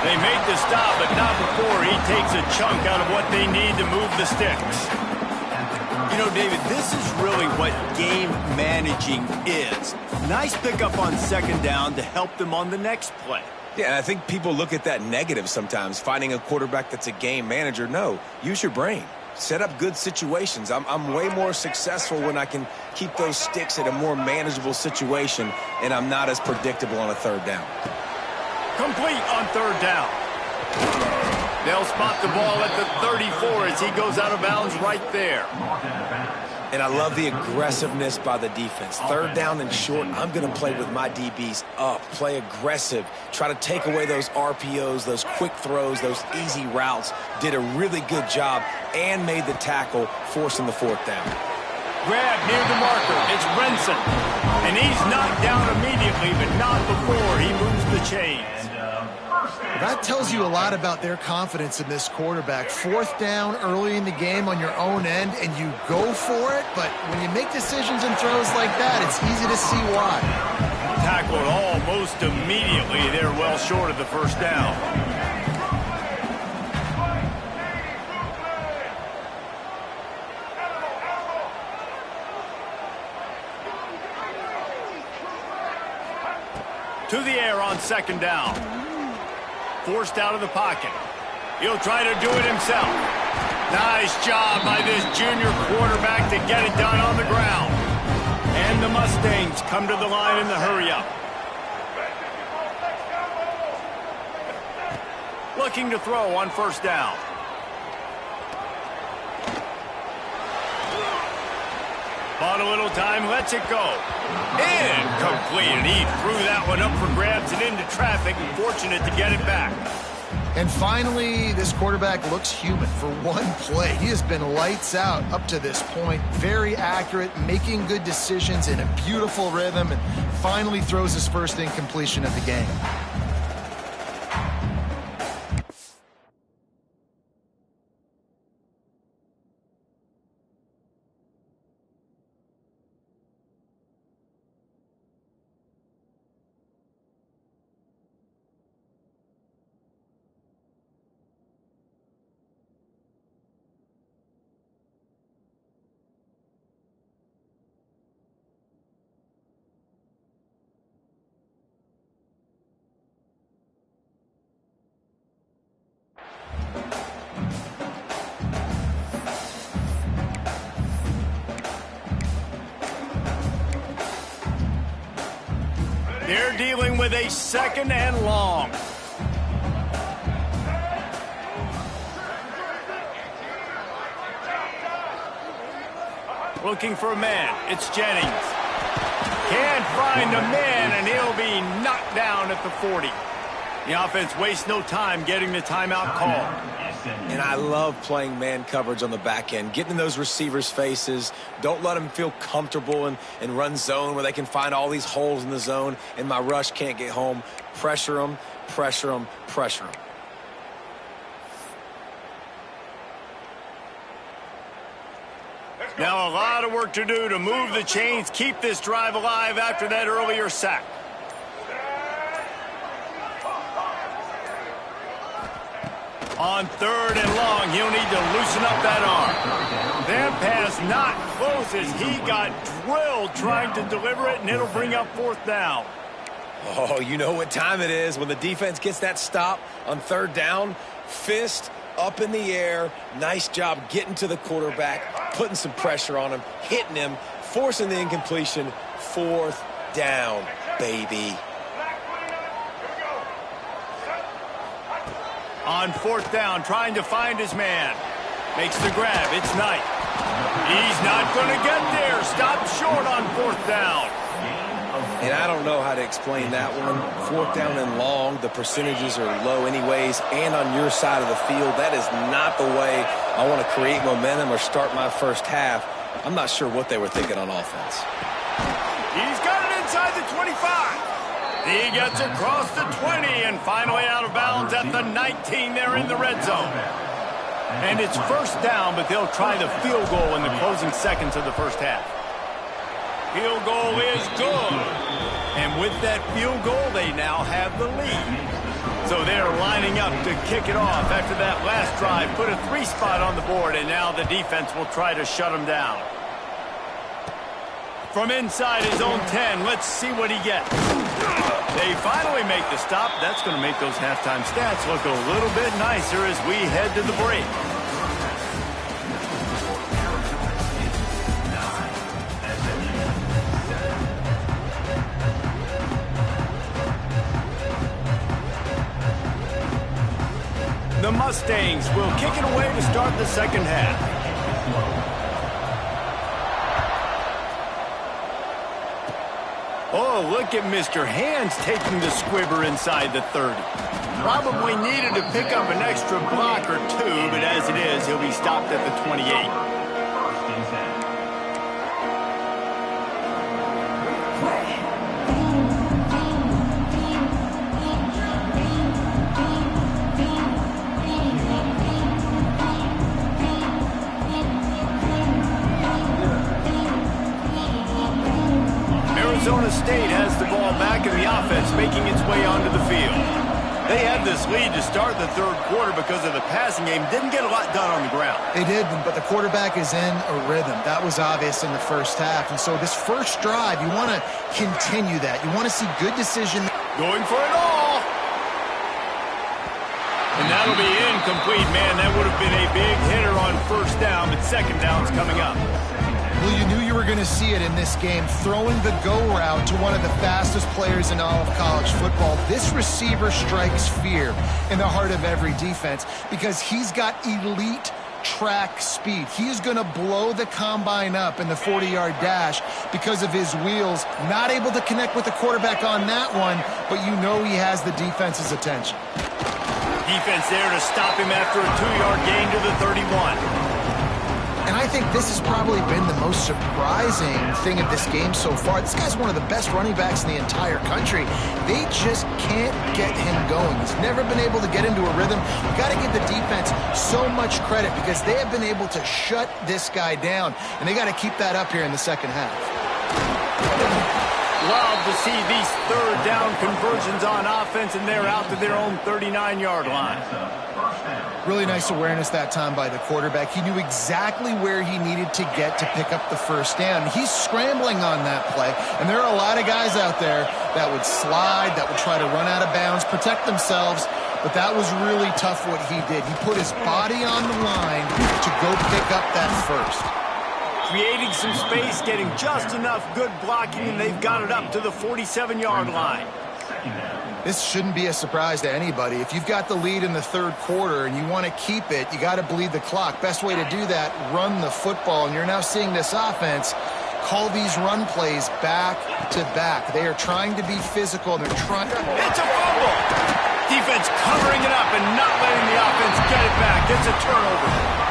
They make the stop, but not before he takes a chunk out of what they need to move the sticks. You know, David, this is really what game managing is. Nice pickup on second down to help them on the next play. Yeah, and I think people look at that negative sometimes, finding a quarterback that's a game manager. No, use your brain. Set up good situations. I'm way more successful when I can keep those sticks at a more manageable situation, and I'm not as predictable on a third down. Complete on third down. They'll spot the ball at the 34 as he goes out of bounds right there. And I love the aggressiveness by the defense. Third down and short, I'm going to play with my DBs up, play aggressive, try to take away those RPOs, those quick throws, those easy routes. Did a really good job and made the tackle, forcing the fourth down. Grab near the marker. It's Renson. And he's knocked down immediately, but not before he moves the chains. That tells you a lot about their confidence in this quarterback. Fourth down early in the game on your own end, and you go for it, but when you make decisions and throws like that, it's easy to see why. Tackled almost immediately. They're well short of the first down. To the air on second down. Forced out of the pocket. He'll try to do it himself. Nice job by this junior quarterback to get it done on the ground. And the Mustangs come to the line in the hurry-up. Looking to throw on first down. Bought a little time, lets it go. Incomplete, and he threw that one up for grabs and into traffic, and fortunate to get it back. And finally, this quarterback looks human for one play. He has been lights out up to this point. Very accurate, making good decisions in a beautiful rhythm, and finally throws his first incompletion of the game. They're dealing with a 2nd and long. Looking for a man. It's Jennings. Can't find a man, and he'll be knocked down at the 40. The offense wastes no time getting the timeout call. And I love playing man coverage on the back end, getting in those receivers' faces. Don't let them feel comfortable and run zone where they can find all these holes in the zone, and my rush can't get home. Pressure them, pressure them, pressure them. Now a lot of work to do to move the chains, keep this drive alive after that earlier sack. On 3rd and long, he'll need to loosen up that arm. That pass not close as he got drilled trying to deliver it, and it'll bring up 4th down. Oh, you know what time it is when the defense gets that stop on 3rd down. Fist up in the air. Nice job getting to the quarterback, putting some pressure on him, hitting him, forcing the incompletion. 4th down, baby. On 4th down, trying to find his man. Makes the grab. It's Knight. He's not going to get there. Stopped short on 4th down. And I don't know how to explain that one. 4th down and long, the percentages are low anyways, and on your side of the field, that is not the way I want to create momentum or start my first half. I'm not sure what they were thinking on offense. He's got it inside the 25. He gets across the 20 and finally out of bounds at the 19 there in the red zone. And it's 1st down, but they'll try the field goal in the closing seconds of the first half. Field goal is good. And with that field goal, they now have the lead. So they're lining up to kick it off after that last drive. Put a 3 spot on the board, and now the defense will try to shut them down. From inside his own 10, let's see what he gets. They finally make the stop. That's going to make those halftime stats look a little bit nicer as we head to the break. The Mustangs will kick it away to start the second half. Oh, look at Mr. Hands taking the squibber inside the 30. Probably needed to pick up an extra block or 2, but as it is, he'll be stopped at the 28. 1st and 10. Arizona State has the ball back in the offense, making its way onto the field. They had this lead to start the 3rd quarter because of the passing game. Didn't get a lot done on the ground. They did, but the quarterback is in a rhythm. That was obvious in the first half. And so this first drive, you want to continue that. You want to see good decision. Going for it all. And that'll be incomplete, man. That would have been a big hitter on 1st down, but 2nd down's coming up. Well, you knew you were going to see it in this game, throwing the go route to one of the fastest players in all of college football. This receiver strikes fear in the heart of every defense because he's got elite track speed. He's going to blow the combine up in the 40-yard dash because of his wheels. Not able to connect with the quarterback on that one, but you know he has the defense's attention. Defense there to stop him after a 2-yard gain to the 31. And I think this has probably been the most surprising thing of this game so far. This guy's one of the best running backs in the entire country. They just can't get him going. He's never been able to get into a rhythm. You got to give the defense so much credit because they have been able to shut this guy down. And they got to keep that up here in the second half. Love to see these 3rd down conversions on offense, and they're out to their own 39-yard line. Really nice awareness that time by the quarterback. He knew exactly where he needed to get to pick up the 1st down. He's scrambling on that play, and there are a lot of guys out there that would slide, that would try to run out of bounds, protect themselves, but that was really tough what he did. He put his body on the line to go pick up that 1st. creating some space, getting just enough good blocking, and they've got it up to the 47-yard line. This shouldn't be a surprise to anybody. If you've got the lead in the third quarter and you want to keep it, you got to bleed the clock. Best way to do that, run the football. And you're now seeing this offense call these run plays back to back. They are trying to be physical. They're trying. It's a fumble. Defense covering it up and not letting the offense get it back. It's a turnover.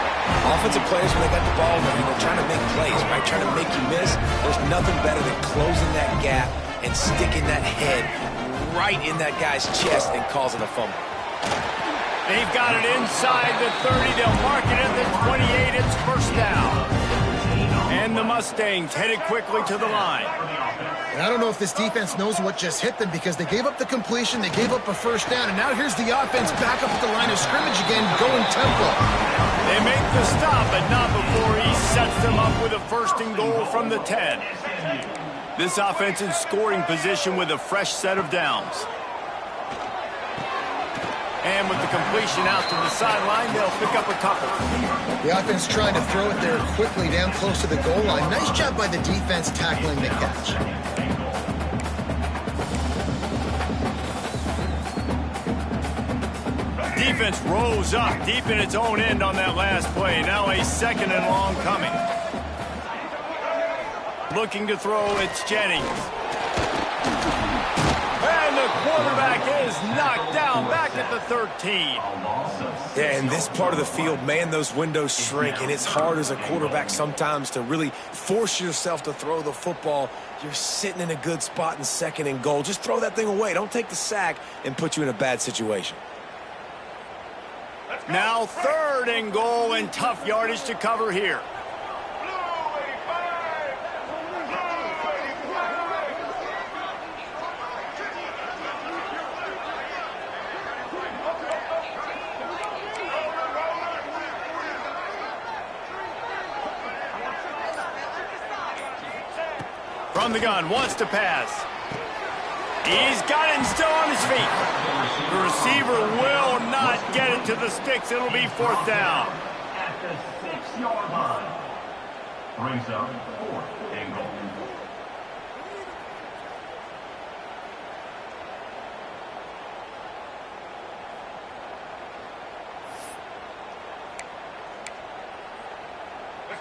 Offensive players, when they got the ball, they're trying to make plays, right? Trying to make you miss. There's nothing better than closing that gap and sticking that head right in that guy's chest and causing a fumble. They've got it inside the 30. They'll mark it at the 28. It's first down. And the Mustangs headed quickly to the line. And I don't know if this defense knows what just hit them because they gave up the completion, they gave up a first down, and now here's the offense back up at the line of scrimmage again, going tempo. They make the stop, but not before he sets them up with a first and goal from the 10. This offense in scoring position with a fresh set of downs. And with the completion out to the sideline, they'll pick up a couple. The offense trying to throw it there quickly down close to the goal line. Nice job by the defense tackling the catch. Defense rose up deep in its own end on that last play. Now a second and long coming. Looking to throw, it's Jennings. And the quarterback is knocked down back at the 13. Yeah, in this part of the field, man, those windows shrink, and it's hard as a quarterback sometimes to really force yourself to throw the football. You're sitting in a good spot in second and goal. Just throw that thing away. Don't take the sack and put you in a bad situation. Now third and goal and tough yardage to cover here. From the gun, wants to pass. He's got it and still on his feet. The receiver will not get it to the sticks. It'll be fourth down. At the 6-yard line. Brings up fourth and goal.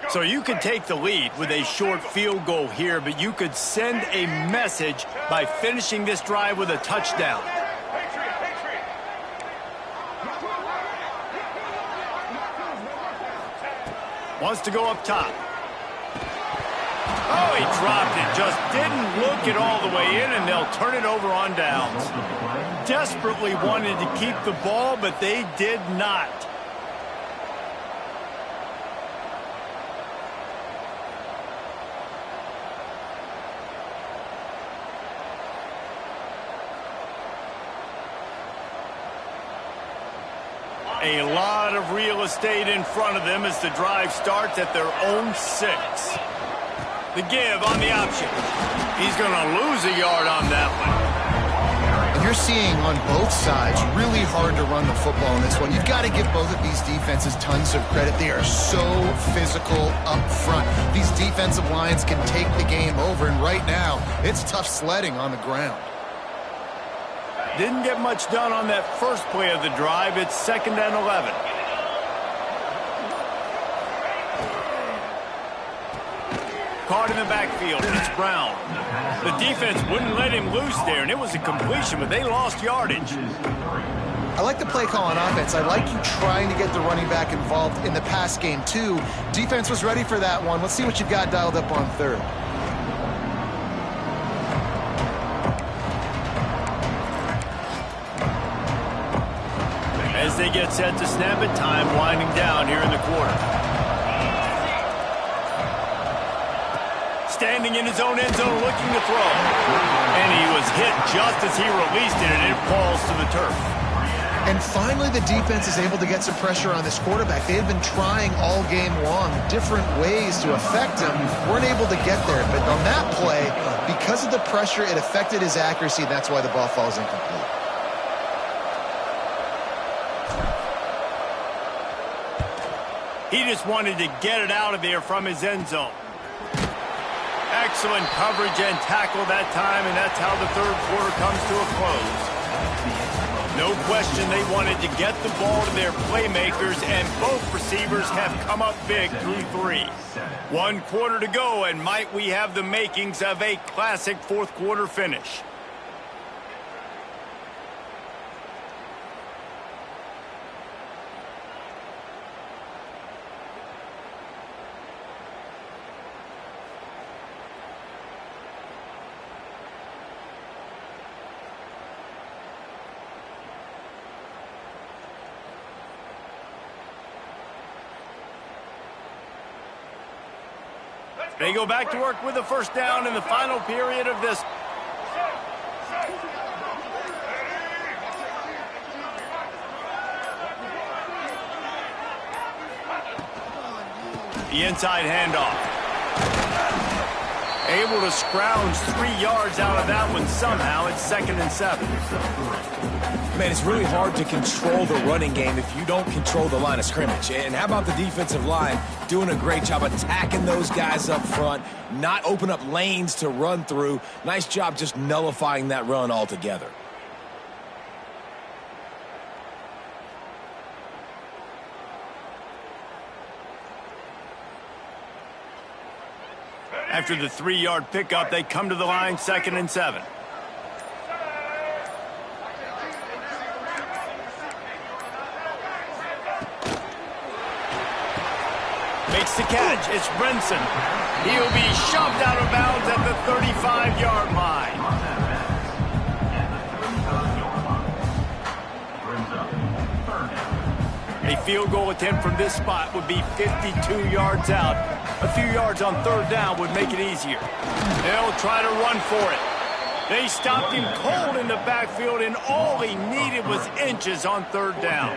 So you could take the lead with a short field goal here, but you could send a message by finishing this drive with a touchdown. Wants to go up top. Oh, he dropped it. Just didn't look it all the way in, and they'll turn it over on downs. Desperately wanted to keep the ball, but they did not. A lot of real estate in front of them as the drive starts at their own 6. The give on the option. He's going to lose a yard on that one. And you're seeing on both sides really hard to run the football in this one. You've got to give both of these defenses tons of credit. They are so physical up front. These defensive lines can take the game over, and right now it's tough sledding on the ground. Didn't get much done on that first play of the drive. It's 2nd and 11. Caught in the backfield. It's Brown. The defense wouldn't let him loose there, and it was a completion, but they lost yardage. I like the play call on offense. I like you trying to get the running back involved in the pass game, too. Defense was ready for that one. Let's see what you've got dialed up on third. As they get set to snap it, time winding down here in the quarter. Standing in his own end zone looking to throw. And he was hit just as he released it, and it falls to the turf. And finally the defense is able to get some pressure on this quarterback. They had been trying all game long different ways to affect him. Weren't able to get there. But on that play, because of the pressure, it affected his accuracy. That's why the ball falls incomplete. He just wanted to get it out of there from his end zone. Excellent coverage and tackle that time, and that's how the third quarter comes to a close. No question they wanted to get the ball to their playmakers, and both receivers have come up big through 3. 1 quarter to go, and might we have the makings of a classic fourth quarter finish. They go back to work with a first down in the final period of this. The inside handoff. Able to scrounge 3 yards out of that one somehow. It's 2nd and 7. Man, it's really hard to control the running game if you don't control the line of scrimmage. And how about the defensive line doing a great job attacking those guys up front, not open up lanes to run through. Nice job just nullifying that run altogether. After the 3-yard pickup, they come to the line, 2nd and 7. Makes the catch. It's Brinson. He'll be shoved out of bounds at the 35-yard line. A field goal attempt from this spot would be 52 yards out. A few yards on 3rd down would make it easier. They'll try to run for it. They stopped him cold in the backfield, and all he needed was inches on 3rd down.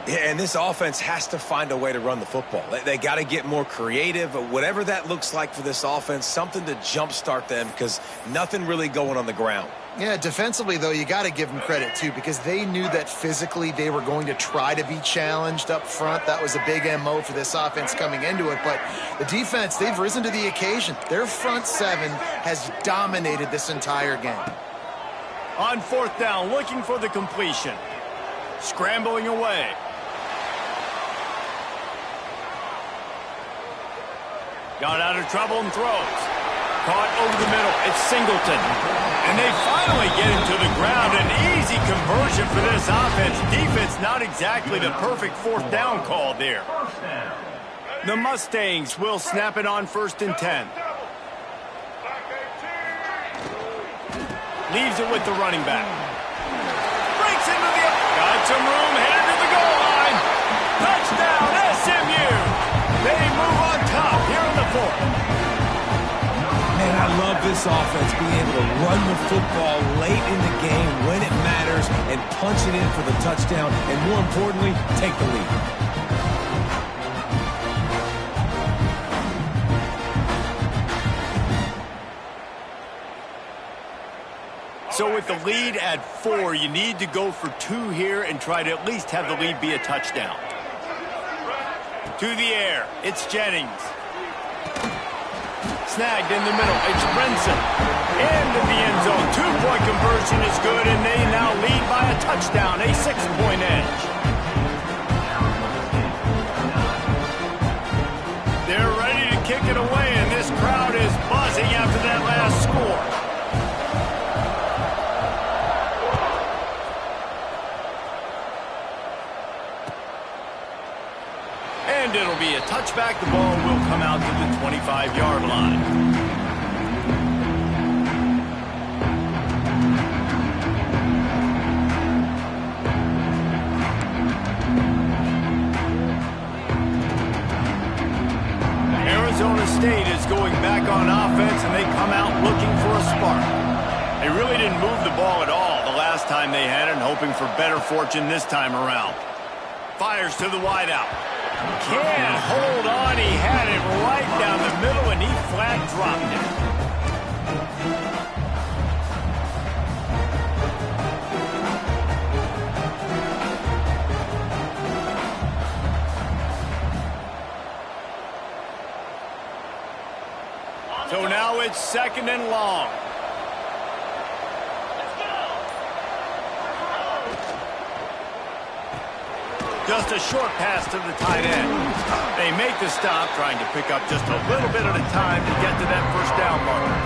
Yeah, and this offense has to find a way to run the football. They got to get more creative, whatever that looks like for this offense, something to jumpstart them because nothing really going on the ground. Yeah, defensively, though, you got to give them credit, too, because they knew that physically they were going to try to be challenged up front. That was a big MO for this offense coming into it. But the defense, they've risen to the occasion. Their front 7 has dominated this entire game. On 4th down, looking for the completion. Scrambling away. Got out of trouble and throws. Caught over the middle. It's Singleton. And they finally get him to the ground. An easy conversion for this offense. Defense not exactly the perfect 4th down call there. The Mustangs will snap it on 1st and 10. Leaves it with the running back. Breaks into the... Got some room, headed to the goal line. Touchdown, SMU. They move on top here in the 4th. Man, I love this offense being able to run the football late in the game when it matters and punch it in for the touchdown and, more importantly, take the lead. So with the lead at 4, you need to go for 2 here and try to at least have the lead be a touchdown. To the air, it's Jennings. Snagged in the middle, it's Brinson. Into the end zone, 2-point conversion is good, and they now lead by a touchdown, a 6-point edge. They're ready to kick it away, and this crowd is buzzing after that last score. And it'll be a touchback. The ball will come out to the 25-yard line. Arizona State is going back on offense, and they come out looking for a spark. They really didn't move the ball at all the last time they had it, and hoping for better fortune this time around. Fires to the wideout. Can't hold on. He had it right down the middle, and he flat dropped it. So now it's 2nd and long. Just a short pass to the tight end. They make the stop, trying to pick up just a little bit at a time to get to that first down marker.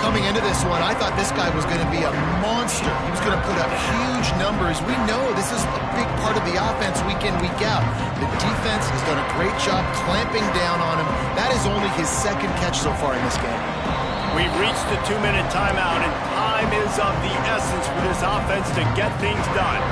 Coming into this one, I thought this guy was going to be a monster. He was going to put up huge numbers. We know this is a big part of the offense week in, week out. The defense has done a great job clamping down on him. That is only his 2nd catch so far in this game. We've reached the 2-minute timeout, and time is of the essence for this offense to get things done.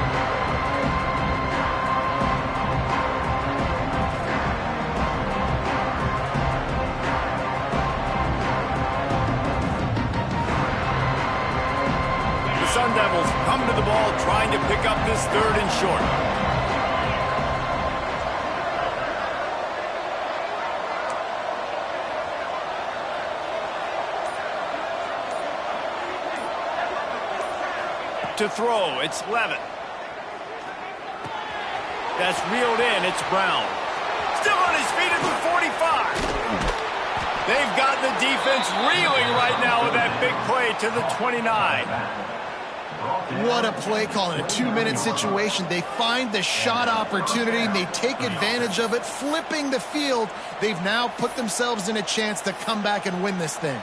Sun Devils come to the ball trying to pick up this 3rd and short. To throw, it's Levitt. That's reeled in, it's Brown. Still on his feet at the 45. They've got the defense reeling right now with that big play to the 29. What a play call in a 2-minute situation. They find the shot opportunity, and they take advantage of it, flipping the field. They've now put themselves in a chance to come back and win this thing.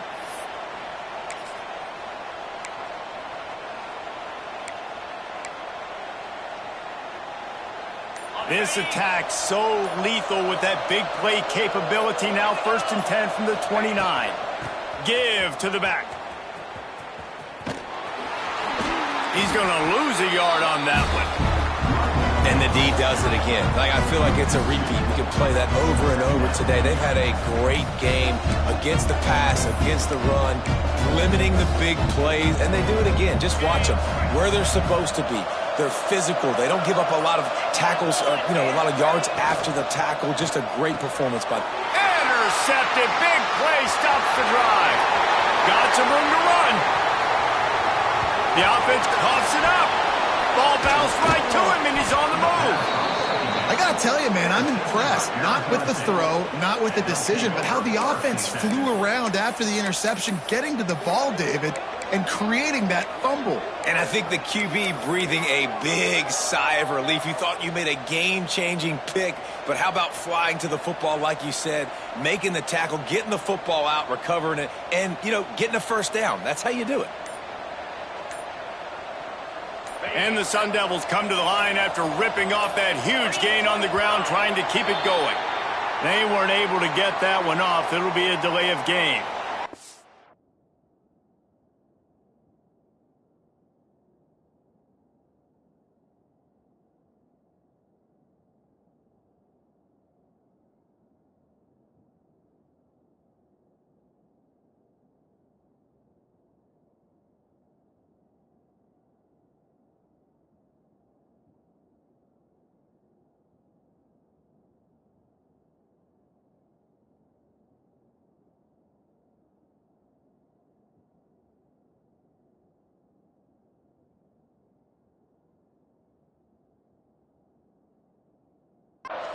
This attack so lethal with that big play capability. Now 1st and 10 from the 29. Give to the back. He's going to lose a yard on that one. And the D does it again. I feel like it's a repeat. We can play that over and over today. They've had a great game against the pass, against the run, limiting the big plays, and they do it again. Just watch them where they're supposed to be. They're physical. They don't give up a lot of tackles, a lot of yards after the tackle. Just a great performance by them. Intercepted. Big play stops the drive. Got some room to run. The offense coughs it up. Ball bounced right to him, and he's on the move. I got to tell you, man, I'm impressed. Not with the throw, not with the decision, but how the offense flew around after the interception, getting to the ball, David, and creating that fumble. And I think the QB breathing a big sigh of relief. You thought you made a game-changing pick, but how about flying to the football, like you said, making the tackle, getting the football out, recovering it, and, getting a first down. That's how you do it. And the Sun Devils come to the line after ripping off that huge gain on the ground, trying to keep it going. They weren't able to get that one off. It'll be a delay of game.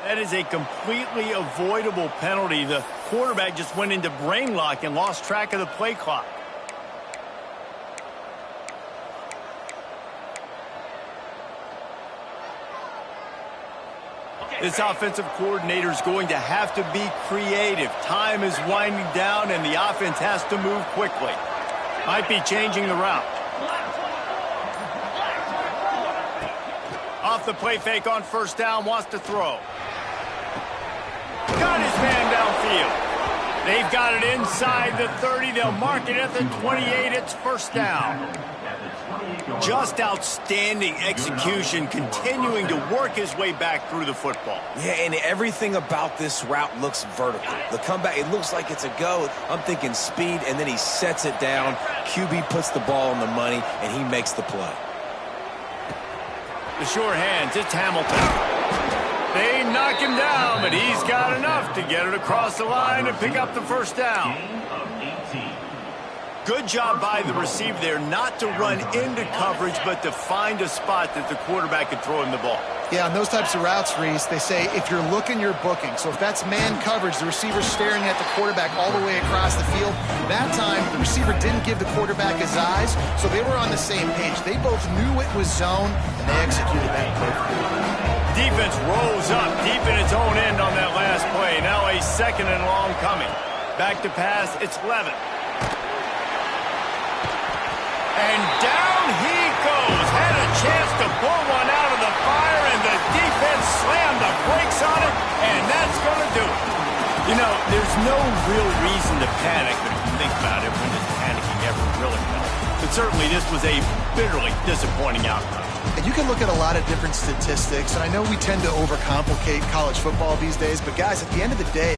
That is a completely avoidable penalty. The quarterback just went into brain lock and lost track of the play clock. This offensive coordinator is going to have to be creative. Time is winding down, and the offense has to move quickly. Might be changing the route. Off the play fake on first down, wants to throw. Got his man downfield. They've got it inside the 30. They'll mark it at the 28. It's first down. Just outstanding execution, continuing to work his way back through the football. Yeah, and everything about this route looks vertical. The comeback, it looks like it's a go. I'm thinking speed, and then he sets it down. QB puts the ball on the money, and he makes the play. The sure hands, it's Hamilton. They knock him down, but he's got enough to get it across the line and pick up the first down. Good job by the receiver there not to run into coverage, but to find a spot that the quarterback could throw him the ball. Yeah, on those types of routes, Reese, they say if you're looking, you're booking. So if that's man coverage, the receiver's staring at the quarterback all the way across the field. That time, the receiver didn't give the quarterback his eyes, so they were on the same page. They both knew it was zone, and they executed that perfectly. Defense rolls up deep in its own end on that last play. Now a 2nd and long coming. Back to pass, it's Levin. And down he goes. Had a chance to pull one out of the fire, and the defense slammed the brakes on it, and that's going to do it. You know, there's no real reason to panic, but if you think about it, when does panicking ever really help? But certainly this was a bitterly disappointing outcome. And you can look at a lot of different statistics, and I know we tend to overcomplicate college football these days, but guys, at the end of the day,